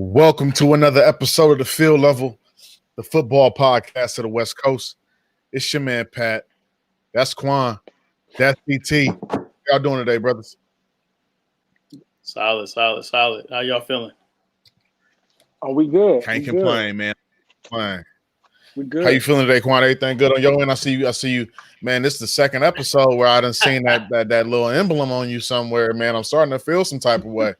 Welcome to another episode of the Field Level, the football podcast of the West Coast. It's your man, Pat. That's Quan. That's PT. How y'all doing today, brothers? Solid. How y'all feeling? Oh, we good. Can't complain, man. Fine. We good. How you feeling today, Quan? Everything good on your end? I see you. Man, this is the second episode where I done seen that little emblem on you somewhere, man. I'm starting to feel some type of way.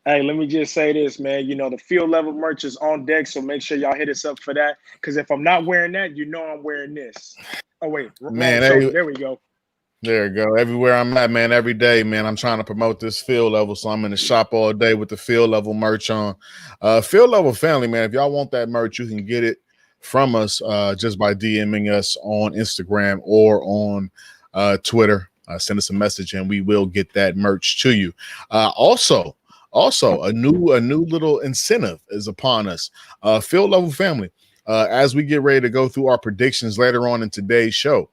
Hey, let me just say this, man. You know, the Field Level merch is on deck, so make sure y'all hit us up for that. Because if I'm not wearing that, you know I'm wearing this. Oh, wait. Man, there we go. There you go. Everywhere I'm at, man, every day, man, I'm trying to promote this Field Level, so I'm in the shop all day with the Field Level merch on. Field Level family, man, if y'all want that merch, you can get it from us just by DMing us on Instagram or on Twitter. Send us a message, and we will get that merch to you. Also, a new little incentive is upon us. Field Level family, as we get ready to go through our predictions later on in today's show,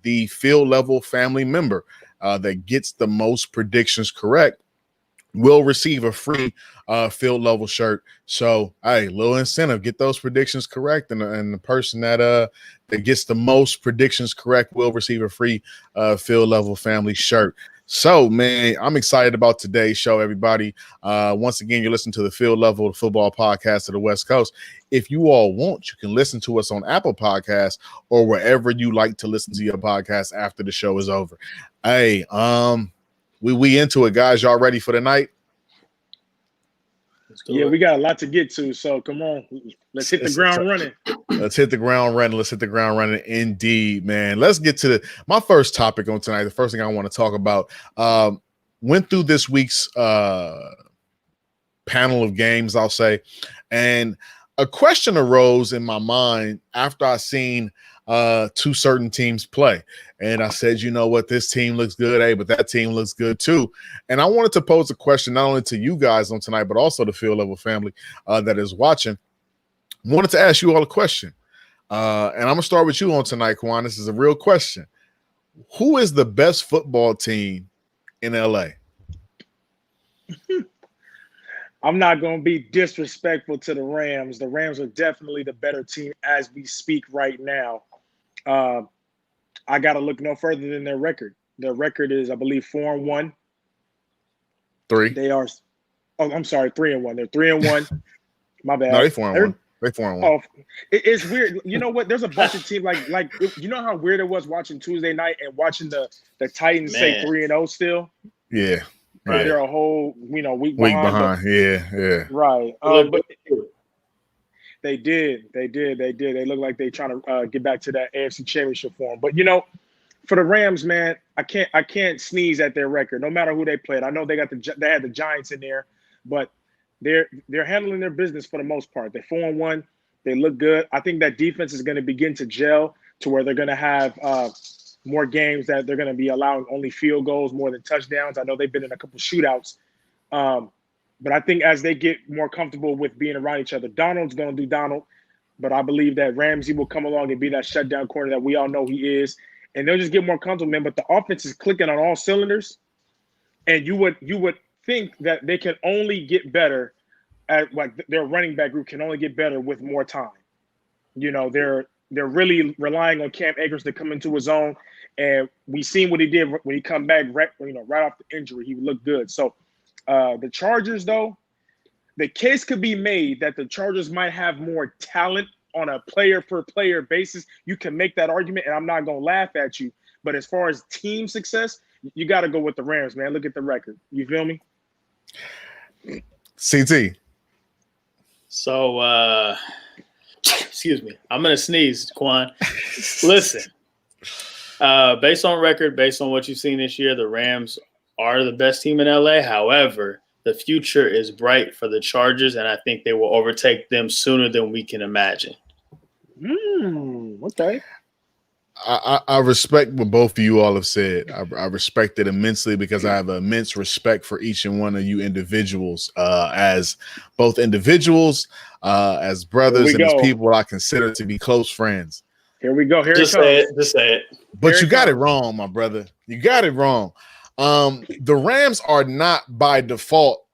the Field Level family member that gets the most predictions correct will receive a free Field Level shirt. So, hey, little incentive, get those predictions correct, and the person that gets the most predictions correct will receive a free Field Level family shirt. So, man, I'm excited about today's show, everybody. Once again, you're listening to the Field Level, the football podcast of the West Coast. If you all want, you can listen to us on Apple Podcasts or wherever you like to listen to your podcast after the show is over. Hey, we into it, guys. Y'all ready for the night? Yeah, we got a lot to get to, so come on. Let's hit the ground running. Let's hit the ground running. Indeed, man. Let's get to my first topic on tonight. The first thing I want to talk about. Went through this week's panel of games, I'll say, and a question arose in my mind after I seen two certain teams play. And I said, you know what, this team looks good, but that team looks good too. And I wanted to pose a question not only to you guys on tonight, but also the Field Level family that is watching. Wanted to ask you all a question. And I'm going to start with you on tonight, Quan. This is a real question. Who is the best football team in LA? I'm not going to be disrespectful to the Rams. The Rams are definitely the better team as we speak right now. I got to look no further than their record. Their record is, I believe, 4-1. They are. Oh, I'm sorry, 3-1. They're 3-1. My bad. No, they're 4-1. They're 4-1. Oh, it's weird. You know what? There's a bunch of teams like you know how weird it was watching Tuesday night and watching the Titans say 3-0 still. Yeah. Right. They're a whole, week behind. Yeah. Right. But they did. They look like they're trying to get back to that AFC Championship form. But for the Rams, man, I can't sneeze at their record. No matter who they played. I know they had the Giants in there, but they're handling their business for the most part. They're 4-1. They look good. I think that defense is going to begin to gel to where they're going to have more games that they're going to be allowing only field goals more than touchdowns. I know they've been in a couple shootouts. But I think as they get more comfortable with being around each other, Donald's going to do Donald. But I believe that Ramsey will come along and be that shutdown corner that we all know he is. And they'll just get more comfortable, man. But the offense is clicking on all cylinders. And you would think that they can only get better at their running back group can only get better with more time. They're really relying on Cam Akers to come into his own. And we seen what he did when he come back right off the injury. He looked good. So the Chargers, though, the case could be made that the Chargers might have more talent on a player-per-player basis. You can make that argument, and I'm not going to laugh at you. But as far as team success, you got to go with the Rams, man. Look at the record. You feel me? CT. So, excuse me. I'm going to sneeze, Quan. Listen, based on record, based on what you've seen this year, the Rams are the best team in LA. However, the future is bright for the Chargers, and I think they will overtake them sooner than we can imagine. Okay. I respect what both of you all have said. I respect it immensely because I have immense respect for each and one of you individuals, as both individuals, as brothers, and as people I consider to be close friends. Here we go. Just say it. But you got it wrong, my brother. You got it wrong. The Rams are not by default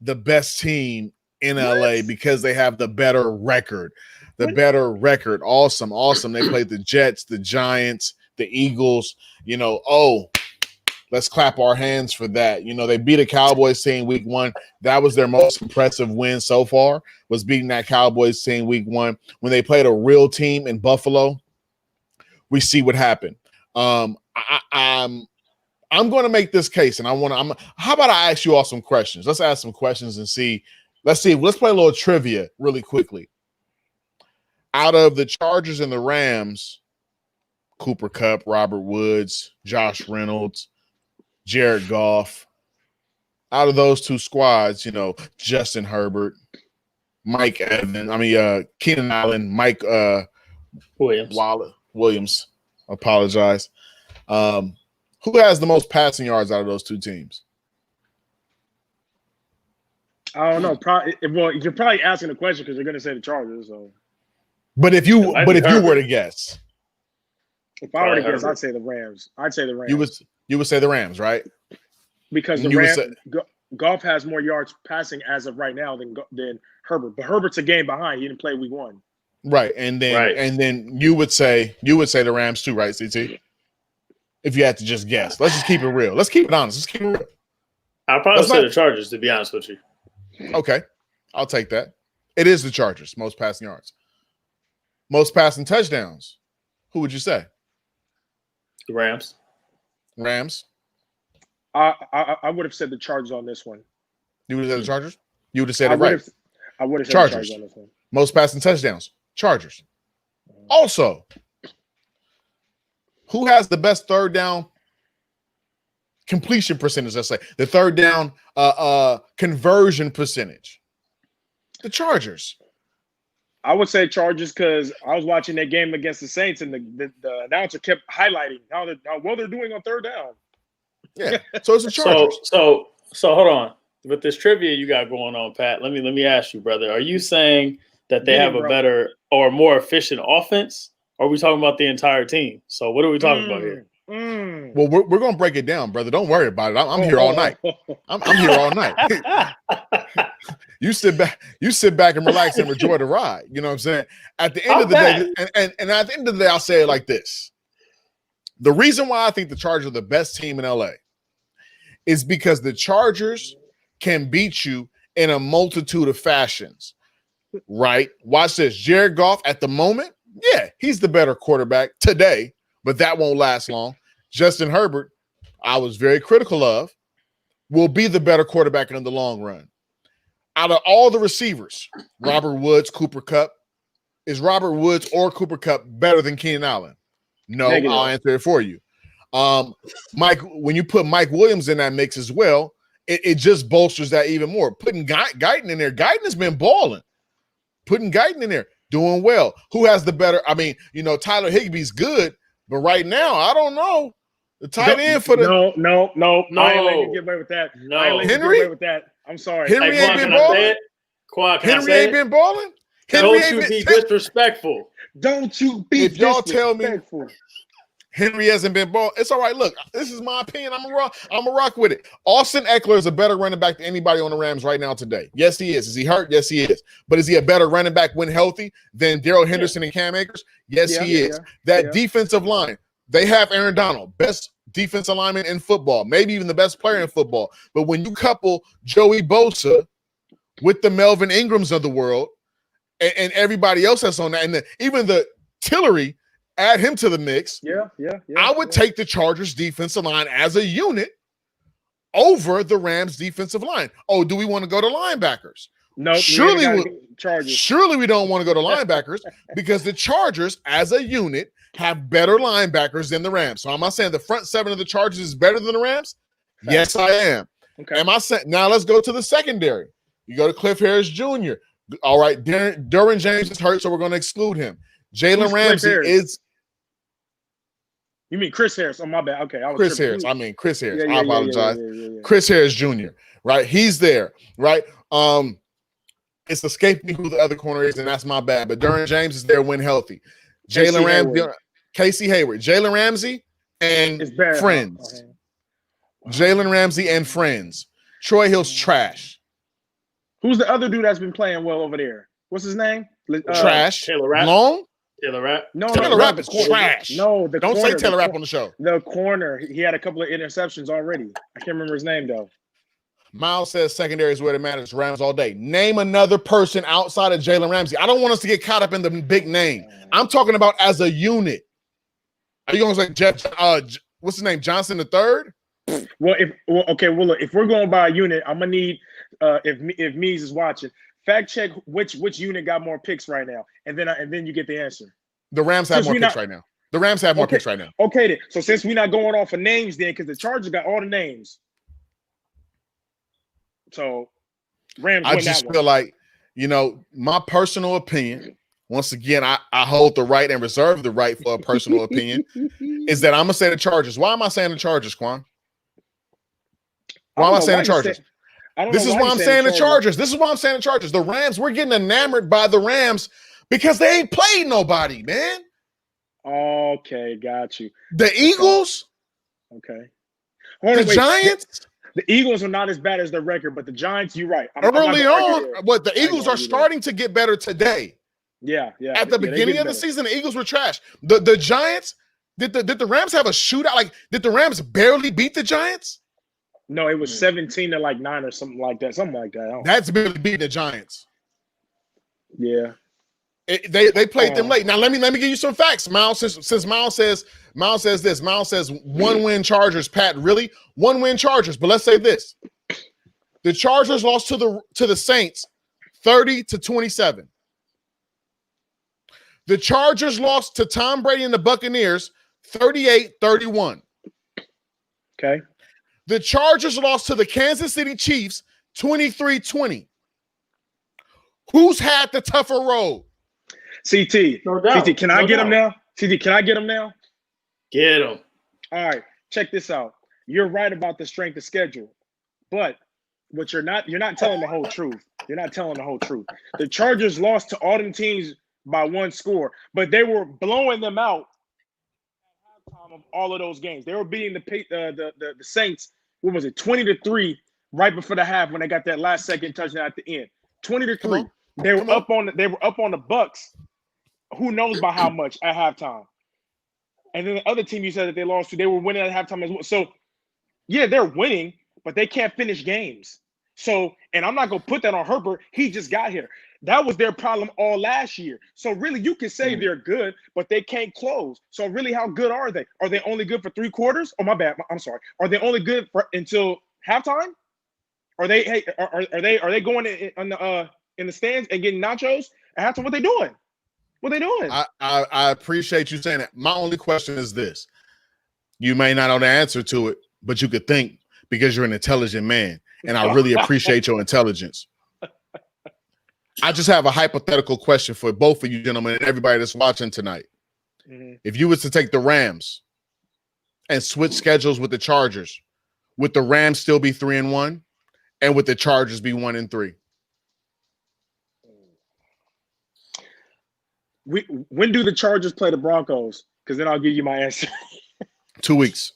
the best team in LA because they have the better record. Better record. Awesome. They played the Jets, the Giants, the Eagles. Let's clap our hands for that. They beat a Cowboys team week 1. That was their most impressive win so far, was beating that Cowboys team week 1. When they played a real team in Buffalo, we see what happened. I'm going to make this case, and how about I ask you all some questions? Let's ask some questions and see. Let's play a little trivia really quickly. Out of the Chargers and the Rams, Cooper Kupp, Robert Woods, Josh Reynolds, Jared Goff. Out of those two squads, Justin Herbert, Mike Evans, Keenan Allen, Mike Williams. Apologize. Who has the most passing yards out of those two teams? I don't know. Well, you're probably asking a question because you're going to say the Chargers. So, but if you were to guess, if I were to guess, I'd say the Rams. You would say the Rams, right? Because Goff has more yards passing as of right now than Herbert. But Herbert's a game behind. He didn't play week 1. Right, and then you would say the Rams too, right, CT? If you had to just guess, let's just keep it real. Let's keep it honest. Let's keep it real. I'll probably say the Chargers, to be honest with you. Okay, I'll take that. It is the Chargers, most passing yards. Most passing touchdowns. Who would you say? The Rams. I would have said the Chargers on this one. You would have said the Chargers? You would have said it right. I would have said Chargers. The Chargers on this one. Most passing touchdowns. Chargers. Also, who has the best third down completion percentage? Let's say the third down conversion percentage. The Chargers. I would say Chargers because I was watching that game against the Saints, and the announcer kept highlighting how well they're doing on third down. Yeah, so it's the Chargers. So hold on. With this trivia you got going on, Pat, let me ask you, brother. Are you saying that they have a better or more efficient offense? Or are we talking about the entire team? So what are we talking about here? Well, we're going to break it down, brother. Don't worry about it. I'm here all night. I'm here all night. You sit back and relax and enjoy the ride. You know what I'm saying? At the end of the day, and at the end of the day, I'll say it like this. The reason why I think the Chargers are the best team in LA is because the Chargers can beat you in a multitude of fashions, right? Watch this. Jared Goff at the moment, yeah, he's the better quarterback today, but that won't last long. Justin Herbert, I was very critical of, will be the better quarterback in the long run. Out of all the receivers, Robert Woods, Cooper Kupp, is Robert Woods or Cooper Kupp better than Keenan Allen? No, negative. I'll answer it for you. Mike, when you put Mike Williams in that mix as well, it just bolsters that even more. Putting Guyton in there, Guyton has been balling. Putting Guyton in there, doing well. Who has the better? I mean, Tyler Higbee's good, but right now, I don't know. The tight end for the no. I ain't letting you get away with that. No, I ain't letting you get away with that. I'm sorry. Henry ain't been balling. Henry ain't been balling. Don't you be disrespectful. Don't you be if y'all tell me Henry hasn't been balling, it's all right. Look, this is my opinion. I'm a rock with it. Austin Eckler is a better running back than anybody on the Rams right now today. Yes, he is. Is he hurt? Yes, he is. But is he a better running back when healthy than Darrell Henderson and Cam Akers? Yes, he is. That defensive line, they have Aaron Donald, best defensive lineman in football, maybe even the best player in football. But when you couple Joey Bosa with the Melvin Ingrams of the world and everybody else that's on that, and even the Tillery, add him to the mix. I would take the Chargers defensive line as a unit over the Rams defensive line. Oh, do we want to go to linebackers? No, surely we don't want to go to linebackers because the Chargers as a unit have better linebackers than the Rams. So am I saying the front seven of the Chargers is better than the Rams? Okay. Yes, I am. Okay. Am I saying now let's go to the secondary. You go to Cliff Harris Jr. All right, Derwin James is hurt, so we're going to exclude him. Jalen Ramsey is. You mean Chris Harris? Oh, my bad. Okay. Chris Harris. I mean Chris Harris. I apologize. Chris Harris Jr. Right? He's there. Right? It's escaping me who the other corner is, and that's my bad. But Derwin James is there when healthy. Jalen Ramsey, Casey Hayward, Jalen Ramsey, and friends. Jalen Ramsey and friends. Troy Hill's trash. Who's the other dude that's been playing well over there? What's his name? Trash. Taylor Rapp. Long. Taylor Rapp. No, Taylor Rapp is corner. trash. No, the Don't corner, say Taylor Rapp on the show. The corner. He had a couple of interceptions already. I can't remember his name though. Miles says secondary is where it matters. Rams all day. Name another person outside of Jalen Ramsey. I don't want us to get caught up in the big name. I'm talking about as a unit. Are you going to say Jeff? What's his name? Johnson III? Well, look, if we're going by a unit, I'm gonna need if Mees is watching, fact check which unit got more picks right now, and then you get the answer. The Rams have more picks right now. The Rams have more picks right now. Okay, then. So since we're not going off of names, then because the Chargers got all the names. So, Rams. I just feel like, my personal opinion. Once again, I hold the right and reserve the right for a personal opinion. Is that I'm gonna say the Chargers? Why am I saying the Chargers, Quan? Why am I saying the Chargers? This is why I'm saying the Chargers. This is why I'm saying the Chargers. The Rams. We're getting enamored by the Rams because they ain't played nobody, man. Okay, got you. The Eagles. Okay. The Giants. The Eagles are not as bad as their record, but the Giants, you're right. Early on, but the Eagles are starting to get better today. Yeah. At the beginning of the season, the Eagles were trash. The Giants, did the Rams have a shootout? Like, did the Rams barely beat the Giants? No, it was 17 to 9 or something like that. Something like that. That's barely beating the Giants. Yeah. They played them late. Now let me give you some facts. Miles, since Miles says this. Miles says 1-win Chargers. Pat, really? 1-win Chargers. But let's say this: the Chargers lost to the Saints 30-27. The Chargers lost to Tom Brady and the Buccaneers 38-31. Okay. The Chargers lost to the Kansas City Chiefs 23-20. Who's had the tougher road? CT. No doubt. CT, can I get him now? CT, can I get him now? Get him. All right. Check this out. You're right about the strength of schedule, but what you're not telling the whole truth. You're not telling the whole truth. The Chargers lost to all them teams by 1 score, but they were blowing them out at halftime of all of those games. They were beating the Saints. What was it? 20-3 right before the half when they got that last second touchdown at the end. 20-3. They were up on the Bucks. Who knows by how much at halftime? And then the other team you said that they lost to, they were winning at halftime as well. So, yeah, they're winning, but they can't finish games. So, and I'm not going to put that on Herbert. He just got here. That was their problem all last year. So, really, you can say they're good, but they can't close. So, really, how good are they? Are they only good for 3 quarters? Oh, my bad. I'm sorry. Are they only good until halftime? Are they are they going in the stands and getting nachos at halftime? What they doing? What are they doing? I appreciate you saying that. My only question is this. You may not know the answer to it, but you could think because you're an intelligent man, and I really appreciate your intelligence. I just have a hypothetical question for both of you gentlemen and everybody that's watching tonight. Mm-hmm. If you was to take the Rams and switch schedules with the Chargers, would the Rams still be 3-1 and would the Chargers be 1-3? When do the Chargers play the Broncos? Because then I'll give you my answer. 2 weeks.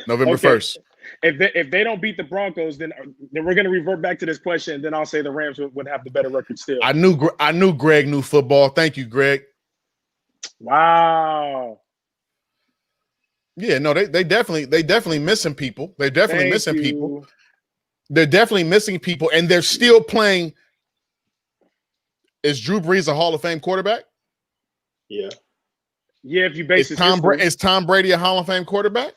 November 1st. If they don't beat the Broncos, then we're going to revert back to this question. And then I'll say the Rams would have the better record still. I knew Greg knew football. Thank you, Greg. Wow. Yeah, no, they definitely missing people. They're definitely missing people. They're definitely missing people, and they're still playing. Is Drew Brees a Hall of Fame quarterback? Yeah. Yeah, if you base is Tom Brady a Hall of Fame quarterback?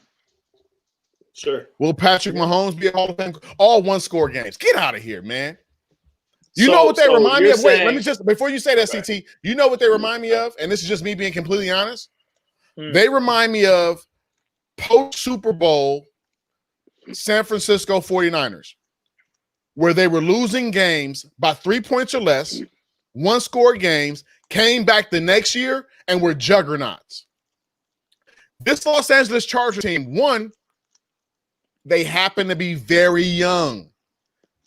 Sure. Will Patrick Mahomes be a Hall of Fame? All 1-score games. Get out of here, man. You know what they remind me of? Wait, let me just, before you say that, CT, you know what they remind me of? And this is just me being completely honest. They remind me of post-Super Bowl San Francisco 49ers, where they were losing games by 3 points or less, 1-score games, came back the next year, and were juggernauts. This Los Angeles Chargers team, one, they happen to be very young.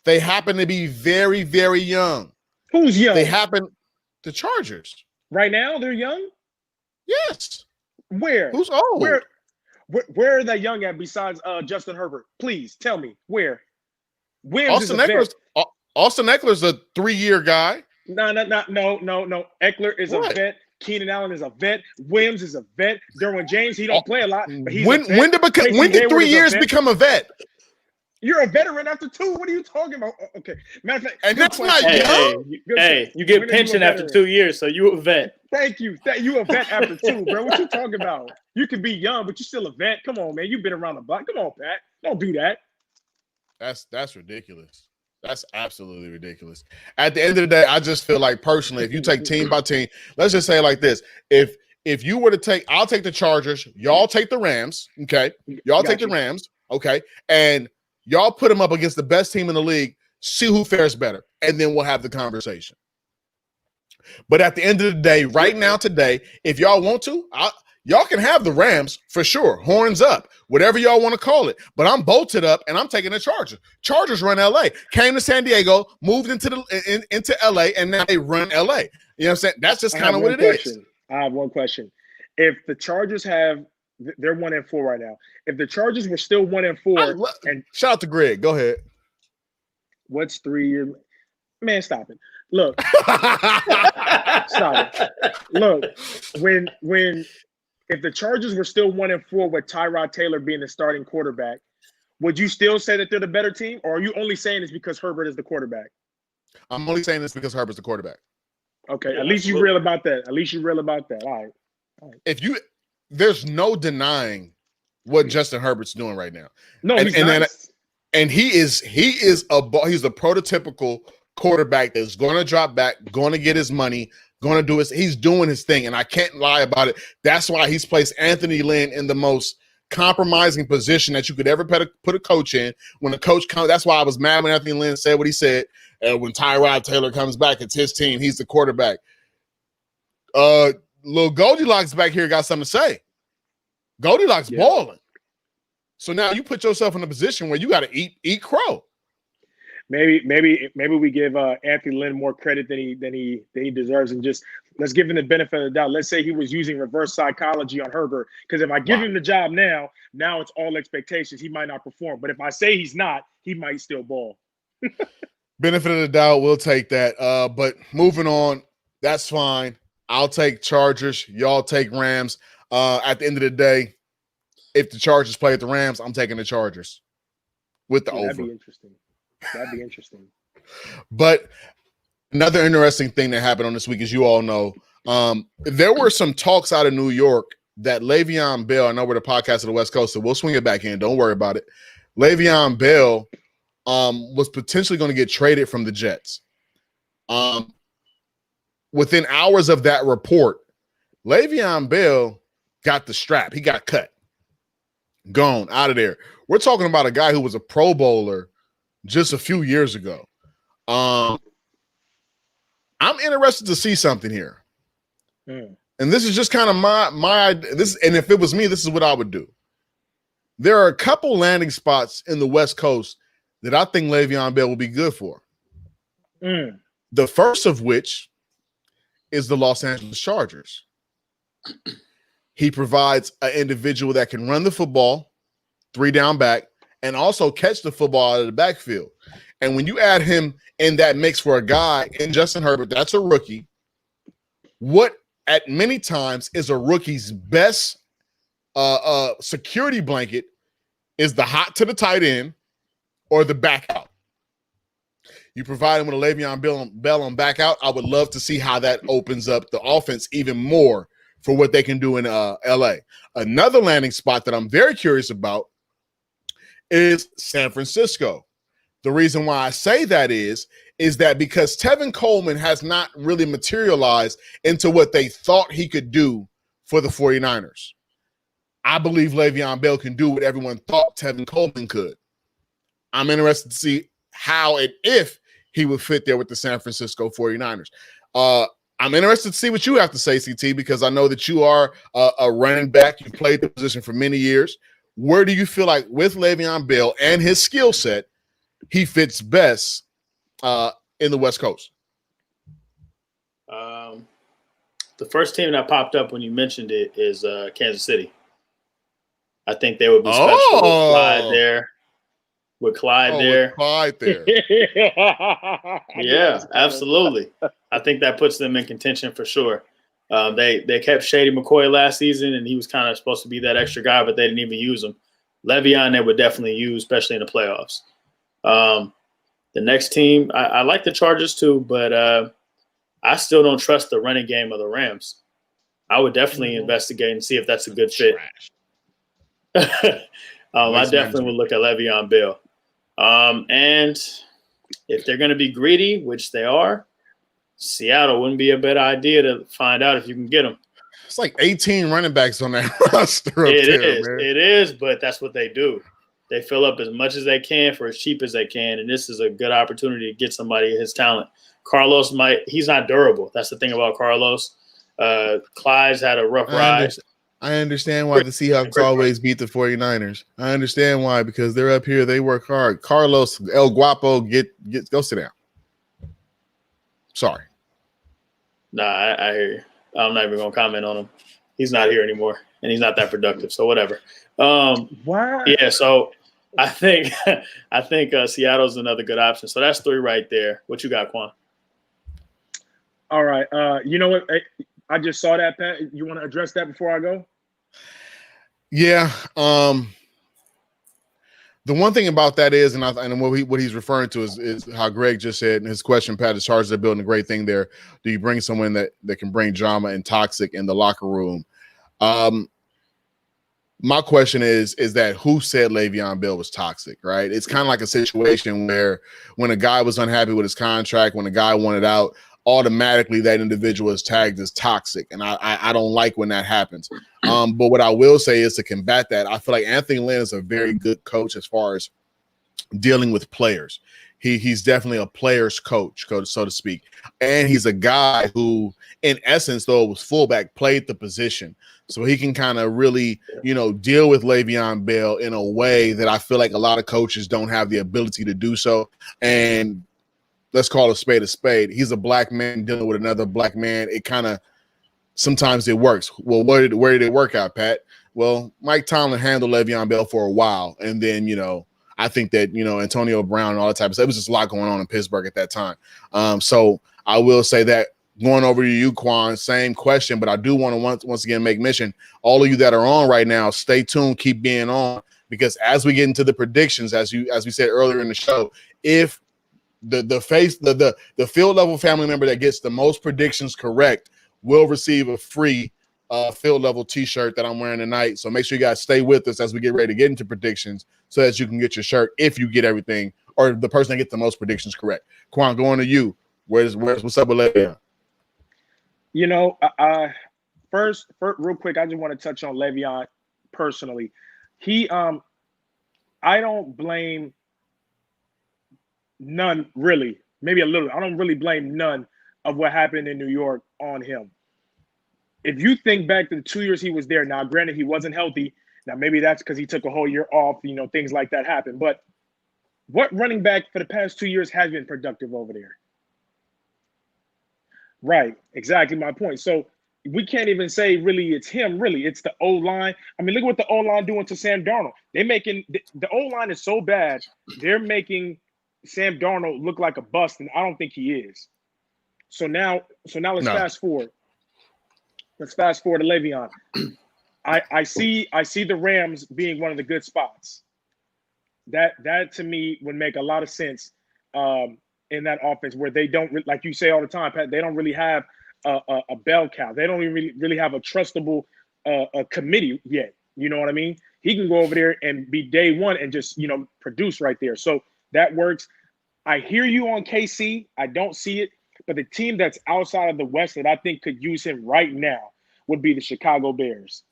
They happen to be very, very young. Who's young? The Chargers. Right now, they're young? Yes. Where? Who's old? Where are they young at besides Justin Herbert? Please tell me where. Austin Eckler's Austin Eckler's a 3-year guy. No. Eckler is What? a vet. Keenan Allen is a vet. Williams is a vet. Derwin James, he don't play a lot, but he's when a vet. when did 3 years become a vet? You're a veteran after 2. What are you talking about? Okay. Matter of fact, And that's not you get pension after 2 years, so you a vet. Thank you. You a vet after 2, bro. What you talking about? You can be young, but you're still a vet. Come on, man. You've been around the block. Come on, Pat. Don't do that. That's ridiculous. That's absolutely ridiculous. At the end of the day, I just feel like personally, if you take team by team, let's just say it like this. If you were to take, I'll take the Chargers, y'all take the Rams, okay? Y'all take the Rams, okay? And y'all put them up against the best team in the league, see who fares better, and then we'll have the conversation. But at the end of the day, right now, today, if y'all want to, y'all can have the Rams for sure, horns up, whatever y'all want to call it. But I'm bolted up, and I'm taking the Chargers. Chargers run LA, came to San Diego, moved into LA, and now they run LA. You know what I'm saying? That's just kind of what it is. I have one question. If the Chargers they're 1-4 right now. If the Chargers were still 1-4, and shout out to Greg. Go ahead. What's 3 years? Man, stop it. Look, stop it. Look, if the Chargers were still 1-4 with Tyrod Taylor being the starting quarterback, would you still say that they're the better team, or are you only saying it's because Herbert is the quarterback? I'm only saying this because Herbert's the quarterback. Okay, at least you're real about that. All right. There's no denying what Justin Herbert's doing right now. No, he's nice. And he's the prototypical quarterback that's going to drop back, going to get his money, going to he's doing his thing, and I can't lie about it. That's why he's placed Anthony Lynn in the most compromising position that you could ever put a coach in. When the coach comes, that's why I was mad when Anthony Lynn said what he said. When Tyrod Taylor comes back, it's his team. He's the quarterback. Little Goldilocks back here got something to say. Goldilocks balling. So now you put yourself in a position where you got to eat crow. Maybe we give Anthony Lynn more credit than he deserves, and just let's give him the benefit of the doubt. Let's say he was using reverse psychology on Herbert, because if I give him the job now it's all expectations. He might not perform, but if I say he's not, he might still ball. Benefit of the doubt, we'll take that. But moving on, that's fine. I'll take Chargers. Y'all take Rams. At the end of the day, if the Chargers play at the Rams, I'm taking the Chargers with the over. That'd be interesting. But another interesting thing that happened on this week, as you all know, there were some talks out of New York that Le'Veon Bell, I know we're the podcast of the West Coast, so we'll swing it back in. Don't worry about it. Le'Veon Bell was potentially going to get traded from the Jets. Within hours of that report, Le'Veon Bell got the strap. He got cut. Gone, out of there. We're talking about a guy who was a Pro Bowler just a few years ago. I'm interested to see something here. And this is just kind of my this, and if it was me, this is what I would do. There are a couple landing spots in the West Coast that I think Le'Veon Bell will be good for. The first of which is the Los Angeles Chargers. He provides an individual that can run the football, 3 down back, and also catch the football out of the backfield. And when you add him in that mix for a guy in Justin Herbert, that's a rookie. What at many times is a rookie's best security blanket is the hot to the tight end or the back out. You provide him with a Le'Veon Bell on back out. I would love to see how that opens up the offense even more for what they can do in LA. Another landing spot that I'm very curious about is San Francisco. The reason why I say that is that because Tevin Coleman has not really materialized into what they thought he could do for the 49ers. I believe Le'Veon Bell can do what everyone thought Tevin Coleman could. I'm interested to see how and if he would fit there with the San Francisco 49ers. I'm interested to see what you have to say, CT, because I know that you are a running back. You've played the position for many years. Where do you feel like with Le'Veon Bell and his skill set, he fits best in the West Coast? The first team that popped up when you mentioned it is Kansas City. I think they would be special with Clyde there. with Clyde Oh, there. with Clyde there. Yeah, absolutely. I think that puts them in contention for sure. They kept Shady McCoy last season, and he was kind of supposed to be that extra guy, but they didn't even use him. Le'Veon, they would definitely use, especially in the playoffs. The next team, I like the Chargers too, but I still don't trust the running game of the Rams. I would definitely investigate and see if that's a good fit. I definitely would look at Le'Veon Bell. And if they're going to be greedy, which they are, Seattle wouldn't be a bad idea to find out if you can get them. It's like 18 running backs on that roster. It is, but that's what they do. They fill up as much as they can for as cheap as they can, and this is a good opportunity to get somebody his talent. Carlos he's not durable. That's the thing about Carlos. Clyde's had a rough ride. I understand why the Seahawks always beat the 49ers. I understand why, because they're up here, they work hard. Carlos, El Guapo, go sit down. Sorry. Nah, I hear you. I'm not even going to comment on him. He's not here anymore, and he's not that productive, so whatever. Wow. Yeah, so I think Seattle's another good option. So that's 3 right there. What you got, Quan? All right. You know what? I just saw that, Pat. You want to address that before I go? Yeah. The one thing about that is, and what he's referring to is how Greg just said in his question, Pat, the Chargers are building a great thing there. Do you bring someone that can bring drama and toxic in the locker room? My question is that who said Le'Veon Bell was toxic, right? It's kind of like a situation where when a guy was unhappy with his contract, when a guy wanted out, automatically that individual is tagged as toxic. And I don't like when that happens. But what I will say is to combat that, I feel like Anthony Lynn is a very good coach as far as dealing with players. He's definitely a player's coach, so to speak. And he's a guy who, in essence, though it was fullback, played the position. So he can kind of really, deal with Le'Veon Bell in a way that I feel like a lot of coaches don't have the ability to do so. And let's call a spade a spade. He's a black man dealing with another black man. It kind of sometimes it works. Well, where did it work out, Pat? Well, Mike Tomlin handled Le'Veon Bell for a while, and then I think that Antonio Brown and all that type of stuff. It was just a lot going on in Pittsburgh at that time. So I will say that going over to you, Quan, same question, but I do want to once again make mention, all of you that are on right now, stay tuned, keep being on, because as we get into the predictions, as we said earlier in the show, if the field level family member that gets the most predictions correct will receive a free field level t-shirt that I'm wearing tonight. So make sure you guys stay with us as we get ready to get into predictions so that you can get your shirt if you get everything, or the person that gets the most predictions correct. Quan, going to you. What's up with Le'Veon? First, real quick, I just want to touch on Le'Veon personally. I don't blame none, really. Maybe a little. I don't really blame none of what happened in New York on him. If you think back to the 2 years he was there, now granted he wasn't healthy. Now maybe that's because he took a whole year off. Things like that happen. But what running back for the past 2 years has been productive over there? Right, exactly my point. So we can't even say really it's him. Really, it's the O-line. I mean, look at what the O-line doing to Sam Darnold. They're making the O-line is so bad. They're making Sam Darnold look like a bust, and I don't think he is. So now let's fast forward. Let's fast forward to Le'Veon. I see the Rams being one of the good spots. That to me would make a lot of sense in that offense where they don't, like you say all the time, Pat, they don't really have a bell cow. They don't even really have a trustable committee yet. You know what I mean? He can go over there and be day one and just produce right there. So that works. I hear you on KC. I don't see it. But the team that's outside of the West that I think could use him right now would be the Chicago Bears.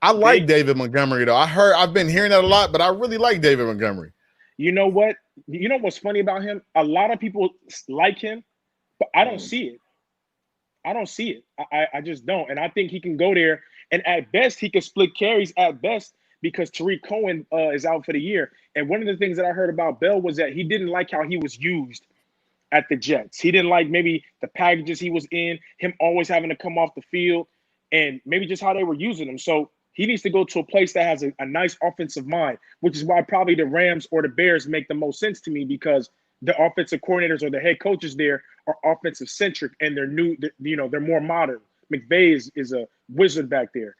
I like David Montgomery, though. I've been hearing that a lot, but I really like David Montgomery. You know what? You know what's funny about him? A lot of people like him, but I don't see it. I don't see it. I just don't. And I think he can go there. And at best, he can split carries at best because Tariq Cohen is out for the year. And one of the things that I heard about Bell was that he didn't like how he was used at the Jets. He didn't like maybe the packages he was in, him always having to come off the field, and maybe just how they were using him. So He needs to go to a place that has a nice offensive mind, which is why probably the Rams or the Bears make the most sense to me, because the offensive coordinators or the head coaches there are offensive centric and they're new. They're more modern. McVay is a wizard back there.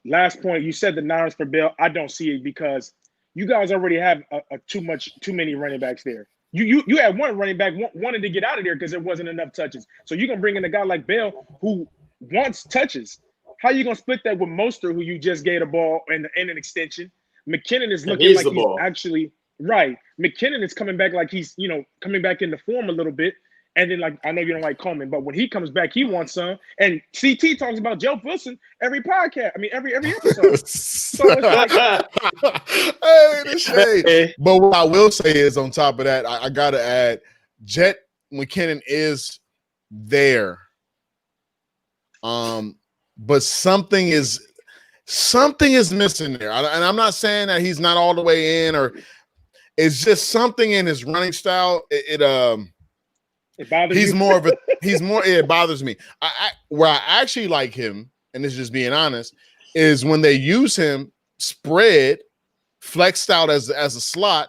Last point, you said the Niners for Bell. I don't see it because you guys already have too many running backs there. You had one running back wanted to get out of there because there wasn't enough touches. So you can bring in a guy like Bell who wants touches. How are you gonna split that with Mostert, who you just gave a ball and an extension? McKinnon is looking like he's actually right. McKinnon is coming back like he's coming back into form a little bit. And then, like, I know you don't like Coleman, but when he comes back, he wants some. And CT talks about Joe Wilson every podcast. I mean, every episode. So it's like, hey, the shade. But what I will say is, on top of that, I got to add, Jet McKinnon is there. But something is missing there. And I'm not saying that he's not all the way in, or it's just something in his running style. It bothers you? It bothers me. Where I actually like him, and this is just being honest, is when they use him spread, flexed out as a slot,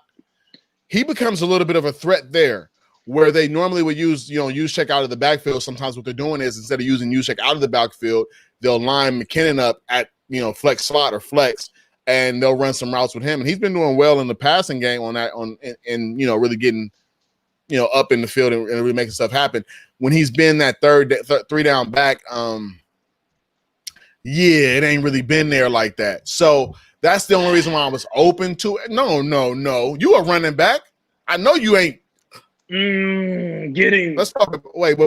he becomes a little bit of a threat there. Where they normally would use check out of the backfield. Sometimes what they're doing is, instead of using check out of the backfield, they'll line McKinnon up at flex slot or flex, and they'll run some routes with him. And he's been doing well in the passing game on that, and really getting up in the field and really making stuff happen. When he's been that three down back, it ain't really been there like that. So that's the only reason why I was open to it. No, you a running back. I know you ain't. Let's talk. Wait.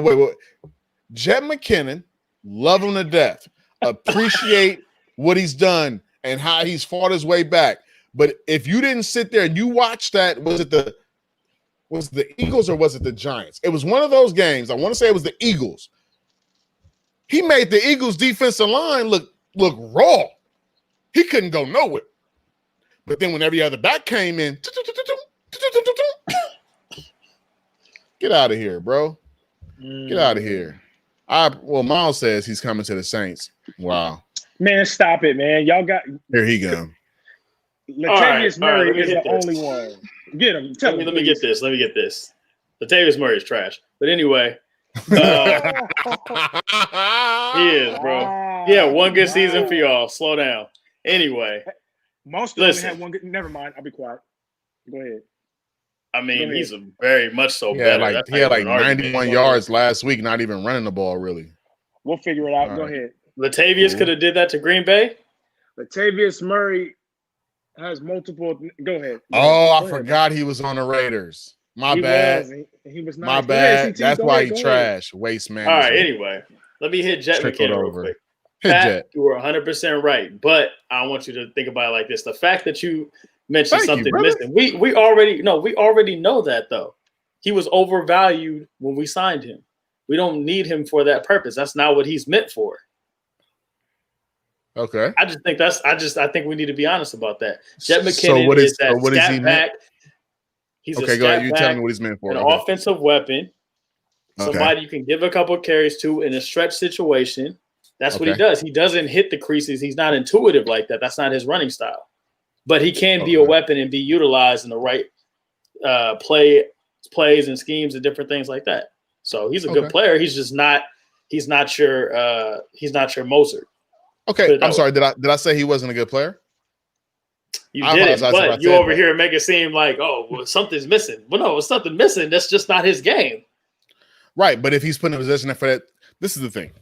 Jet McKinnon, love him to death. Appreciate what he's done and how he's fought his way back. But if you didn't sit there and you watched that, was it the Eagles or was it the Giants? It was one of those games. I want to say it was the Eagles. He made the Eagles defensive line look raw. He couldn't go nowhere. But then when every other back came in, get out of here, bro. Get out of here. Miles says he's coming to the Saints. Wow. Man, stop it, man. Y'all got here he go. Latavius Murray is the only one. Get him. Let me get this. Latavius Murray is trash. But anyway, he is, bro. Yeah, one good season for y'all. Slow down. Anyway, most of them had one good. Never mind. I'll be quiet. Go ahead. I mean, he's a very much so better. He had like 91 yards last week, not even running the ball, really. We'll figure it out. Go ahead. Latavius could have did that to Green Bay. Latavius Murray has multiple. Go ahead. I forgot he was on the Raiders. My bad. He was nice. My bad. That's why he trash. Waste man. All right. Anyway, let me hit Jet McKinnon real quick. Pat, you were 100% right, but I want you to think about it like this: the fact that you mentioned something missing, we already know that, though. He was overvalued when we signed him. We don't need him for that purpose. That's not what he's meant for. Okay. I think we need to be honest about that. Jet McKinnon is that scat back. He's okay, go ahead. You tell me what he's meant for. An offensive weapon. Somebody you can give a couple of carries to in a stretch situation. That's what he does. He doesn't hit the creases. He's not intuitive like that. That's not his running style. But he can be a weapon and be utilized in the right plays and schemes and different things like that. So he's a good player. He's just not. He's not your Mostert. Okay, I'm sorry. Did I say he wasn't a good player? You did, but you over here make it seem like, something's missing. Well, no, it's something missing. That's just not his game. Right, but if he's put in a position for that, this is the thing.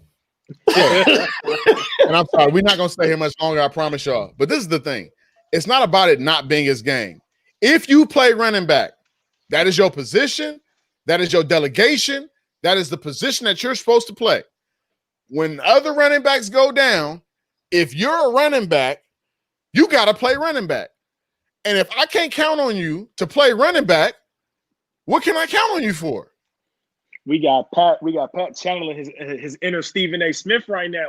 And I'm sorry, we're not going to stay here much longer, I promise y'all. But this is the thing. It's not about it not being his game. If you play running back, that is your position. That is your delegation. That is the position that you're supposed to play. When other running backs go down, if you're a running back, you got to play running back. And if I can't count on you to play running back, what can I count on you for? We got Pat channeling his inner Stephen A. Smith right now.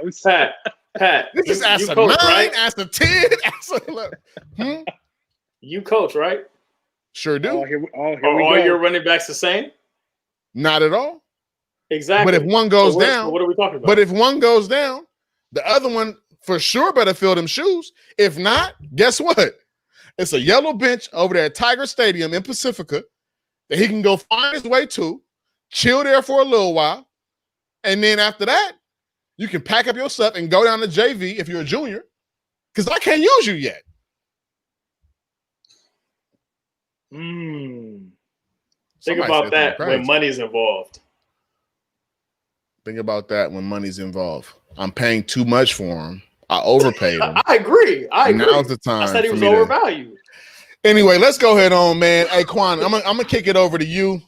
Pat. This is as a 9, right? As a 10, as a 11. You coach, right? Sure do. Are all your running backs the same? Not at all. Exactly. But if one goes down, what are we talking about? But if one goes down, the other one for sure better fill them shoes. If not, guess what? It's a yellow bench over there at Tiger Stadium in Pacifica that he can go find his way to, chill there for a little while, and then after that, you can pack up your stuff and go down to JV if you're a junior, because I can't use you yet. Think about that when money's involved. Think about that when money's involved. I'm paying too much for him. I overpaid him. I agree. Now's the time. I said he was overvalued. Anyway, let's go ahead on, man. Hey, Quan, I'm gonna kick it over to you.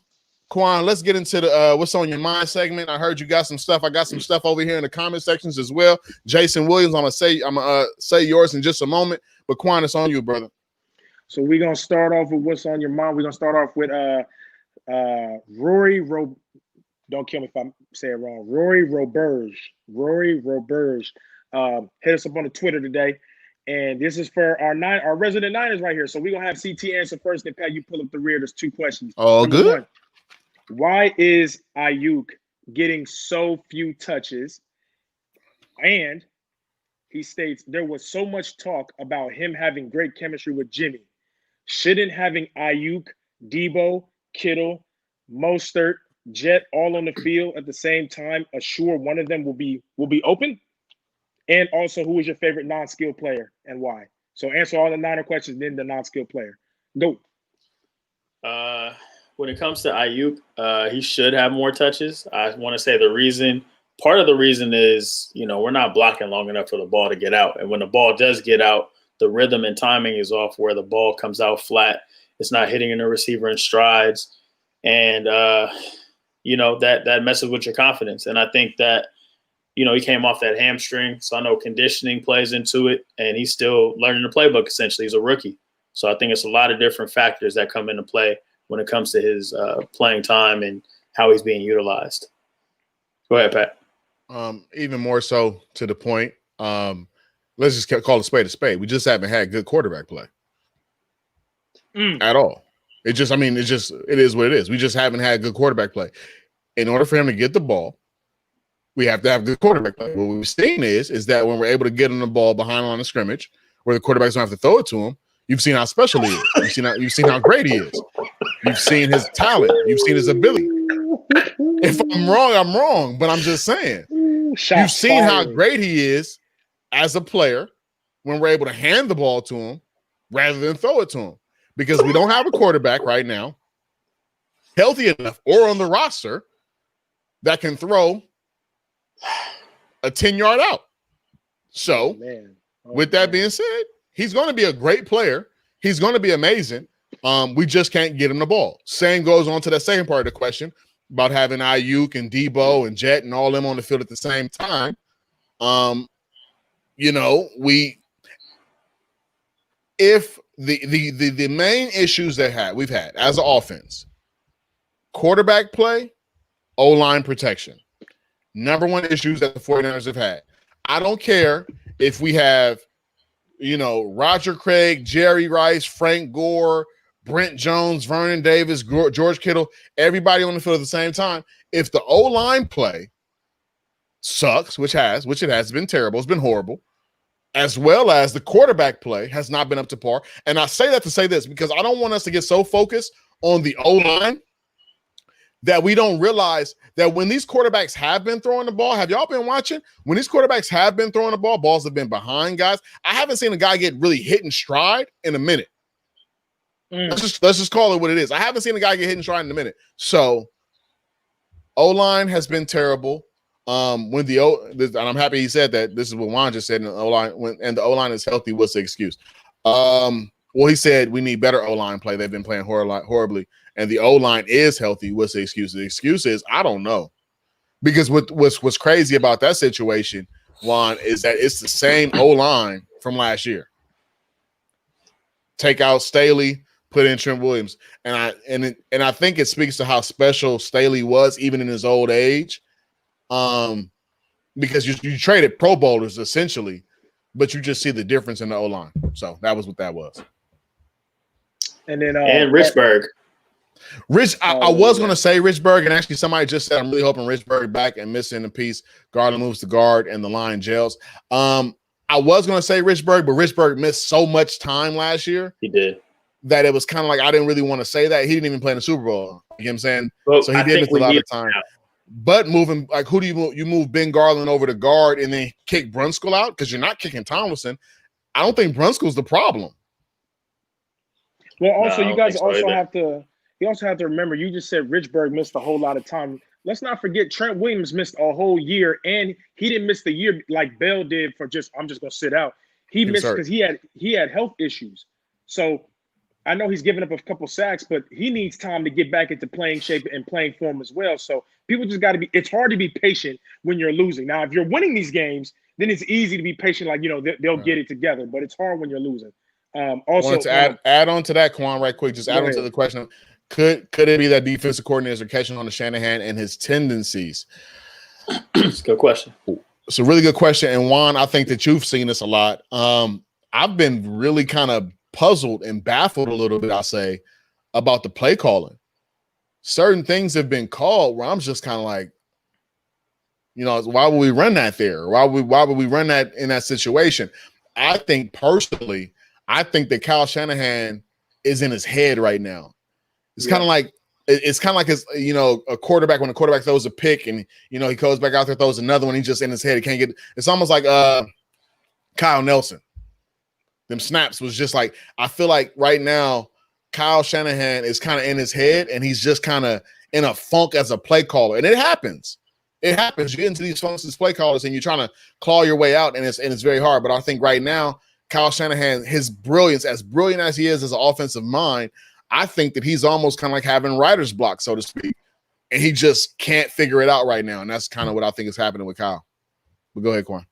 Quan, let's get into the what's on your mind segment. I heard you got some stuff. I got some stuff over here in the comment sections as well. Jason Williams, I'm gonna say yours in just a moment. But Quan, it's on you, brother. So we're gonna start off with what's on your mind. We're gonna start off with Rory don't kill me if I say it wrong. Rory Roberge. Hit us up on the Twitter today. And this is for our resident Niners right here. So we're gonna have CT answer first, and Pat, you pull up the rear. There's 2 questions. Oh, Number good. 1, why is Ayuk getting so few touches? And he states there was so much talk about him having great chemistry with Jimmy. Shouldn't having Ayuk, Debo, Kittle, Mostert, Jet all on the field at the same time assure one of them will be open? And also, who is your favorite non-skilled player and why? So answer all the Niner questions, then the non-skilled player. Go. When it comes to Ayuk, he should have more touches. I want to say part of the reason is, we're not blocking long enough for the ball to get out. And when the ball does get out, the rhythm and timing is off where the ball comes out flat. It's not hitting in the receiver in strides. And, that messes with your confidence. And I think that, he came off that hamstring. So I know conditioning plays into it. And he's still learning the playbook, essentially. He's a rookie. So I think it's a lot of different factors that come into play when it comes to his playing time and how he's being utilized. Go ahead, Pat. Even more so to the point, let's just call a spade a spade. We just haven't had good quarterback play at all. It is what it is. We just haven't had good quarterback play. In order for him to get the ball, we have to have good quarterback play. What we've seen is that when we're able to get him the ball behind the line of scrimmage, where the quarterbacks don't have to throw it to him, you've seen how special he is. You've seen how great he is. You've seen his talent. You've seen his ability. If I'm wrong, I'm wrong. But I'm just saying. You've seen how great he is as a player when we're able to hand the ball to him rather than throw it to him. Because we don't have a quarterback right now healthy enough or on the roster that can throw a 10-yard out. So, with that being said, he's going to be a great player. He's going to be amazing. We just can't get him the ball. Same goes on to that second part of the question about having Ayuk and Debo and Jet and all them on the field at the same time. If the main issues that we've had as an offense, quarterback play, O-line protection, number one issues that the 49ers have had. I don't care if we have, Roger Craig, Jerry Rice, Frank Gore, Brent Jones, Vernon Davis, George Kittle, everybody on the field at the same time. If the O-line play sucks, which it has been terrible, it's been horrible, as well as the quarterback play has not been up to par. And I say that to say this because I don't want us to get so focused on the O-line that we don't realize that when these quarterbacks have been throwing the ball, have y'all been watching? When these quarterbacks have been throwing the ball, balls have been behind guys. I haven't seen a guy get really hit in stride in a minute. Let's just call it what it is. I haven't seen a guy get hit in stride in a minute. So O-line has been terrible. And I'm happy he said that. This is what Juan just said. And the O-line is healthy, what's the excuse? Well, he said we need better O-line play. They've been playing horribly. And the O-line is healthy. What's the excuse? The excuse is, I don't know. Because what's crazy about that situation, Juan, is that it's the same O-line from last year. Take out Staley, put in Trent Williams. And I think it speaks to how special Staley was, even in his old age. Because you traded Pro Bowlers, essentially, but you just see the difference in the O-line. So that was what that was. And then Richburg. I was going to say Richburg, and actually somebody just said I'm really hoping Richburg back and missing a piece. Garland moves to guard, and the line gels. I was going to say Richburg, but Richburg missed so much time last year. He did. That it was kind of like I didn't really want to say that. He didn't even play in the Super Bowl. You know what I'm saying? Well, so he did miss a lot of time. But moving, like, who do you move? You move Ben Garland over to guard and then kick Brunskill out because you're not kicking Tomlinson. I don't think Brunskill's the problem. Well, also, you guys also have to remember, you just said Richburg missed a whole lot of time. Let's not forget Trent Williams missed a whole year, and he didn't miss the year like Bell did for I'm just going to sit out. He missed because he had health issues. So I know he's given up a couple sacks, but he needs time to get back into playing shape and playing form as well. So people just got to be – it's hard to be patient when you're losing. Now, if you're winning these games, then it's easy to be patient, like, they'll get it together. But it's hard when you're losing. Also, I wanted to add on to that, Quan, right quick. Just add on to the question. Could it be that defensive coordinators are catching on to Shanahan and his tendencies? It's a good question. It's a really good question. And Juan, I think that you've seen this a lot. I've been really kind of puzzled and baffled a little bit, I'll say, about the play calling. Certain things have been called where I'm just kind of like, why would we run that there? Why would we run that in that situation? I think personally, that Kyle Shanahan is in his head right now. It's kind of like his, a quarterback when a quarterback throws a pick and he goes back out there, throws another one. He's just in his head. He can't get. It's almost like Kyle Nelson. Them snaps was just like, I feel like right now Kyle Shanahan is kind of in his head and he's just kind of in a funk as a play caller. And it happens. It happens. You get into these funks as play callers and you're trying to claw your way out, and it's very hard. But I think right now, Kyle Shanahan, his brilliance, as brilliant as he is as an offensive mind, I think that he's almost kind of like having writer's block, so to speak. And he just can't figure it out right now. And that's kind of what I think is happening with Kyle. But go ahead, Quan.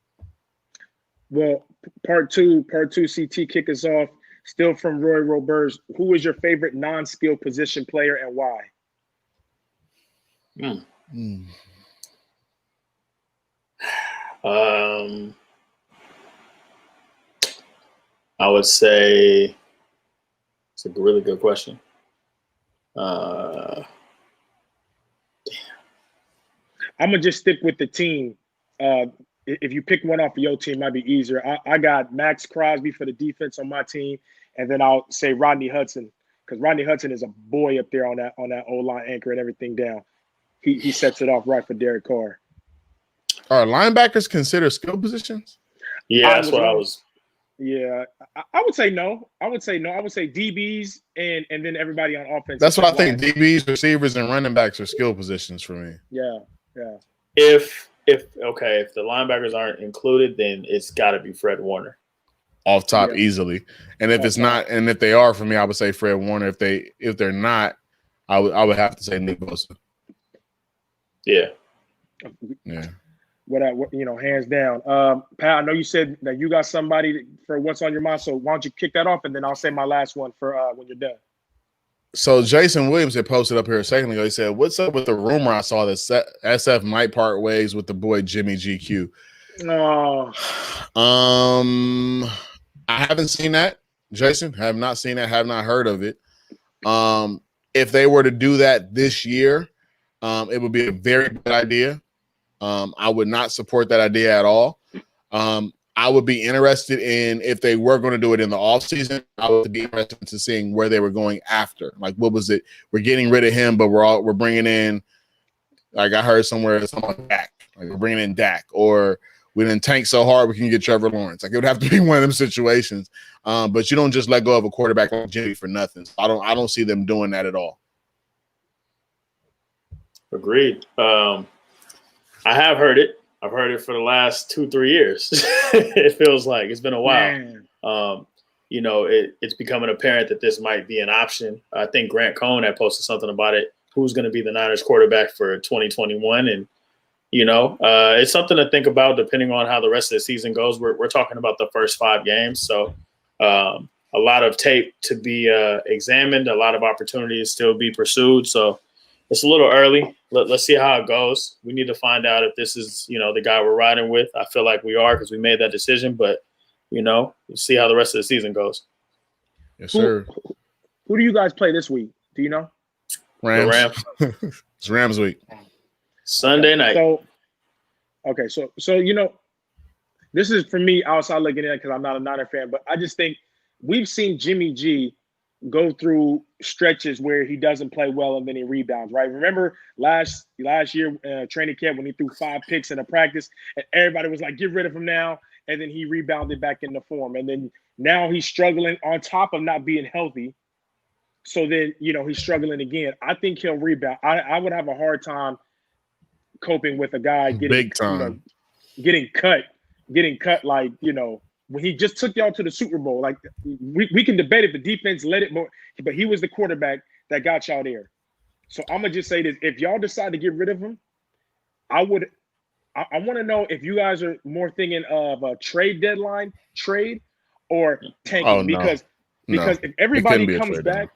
Well, part two, CT, kick us off. Still from Roy Roberts. Who is your favorite non-skill position player and why? I would say it's a really good question. I'm gonna just stick with the team. If you pick one off of your team, it might be easier. I got Max Crosby for the defense on my team, and then I'll say Rodney Hudson, because Rodney Hudson is a boy up there on that O-line, anchoring everything down. He sets it off right for Derek Carr. Are linebackers considered skill positions? Yeah, that's what I was. Yeah, I would say no. I would say DBs and then everybody on offense. That's what I think. DBs, receivers, and running backs are skill positions for me. Yeah. If the linebackers aren't included, then it's got to be Fred Warner. Off top easily. And if it's not, and if they are for me, I would say Fred Warner. If they're not, I would have to say Nick Bosa. Yeah. Hands down. Pat, I know you said that you got somebody for what's on your mind, so why don't you kick that off, and then I'll say my last one for when you're done. So Jason Williams had posted up here a second ago. He said, "What's up with the rumor I saw that SF might part ways with the boy Jimmy GQ?" Oh. I haven't seen that, Jason. Have not seen that. Have not heard of it. If they were to do that this year, it would be a very bad idea. I would not support that idea at all. I would be interested in, if they were going to do it in the offseason, I would be interested in seeing where they were going after. Like, what was it? We're getting rid of him, but we're bringing in, like I heard somewhere, something like Dak. Like, we're bringing in Dak, or we didn't tank so hard we can get Trevor Lawrence. Like, it would have to be one of them situations. But you don't just let go of a quarterback like Jimmy for nothing. So I don't see them doing that at all. Agreed. I have heard it. I've heard it for the last 2-3 years. It feels like it's been a while. It's becoming apparent that this might be an option. I think Grant Cohn had posted something about it. Who's going to be the Niners quarterback for 2021? And, it's something to think about depending on how the rest of the season goes. We're talking about the first 5 games. So a lot of tape to be examined, a lot of opportunities still be pursued. So it's a little early. Let's see how it goes. We need to find out if this is, the guy we're riding with. I feel like we are, because we made that decision. But, we'll see how the rest of the season goes. Yes, sir. Who do you guys play this week? Do you know? Rams. It's Rams week. Sunday night. So this is for me outside looking in because I'm not a Niner fan, but I just think we've seen Jimmy G go through stretches where he doesn't play well and then he rebounds, right? Remember last year training camp when he threw 5 picks in a practice and everybody was like, get rid of him now. And then he rebounded back into form. And then now he's struggling on top of not being healthy. So then, he's struggling again. I think he'll rebound. I would have a hard time coping with a guy getting big time, getting cut like, when he just took y'all to the Super Bowl. Like we can debate if the defense let it more, but he was the quarterback that got y'all there. So I'm gonna just say this: if y'all decide to get rid of him, I want to know if you guys are more thinking of a trade deadline trade or tanking because if everybody comes back,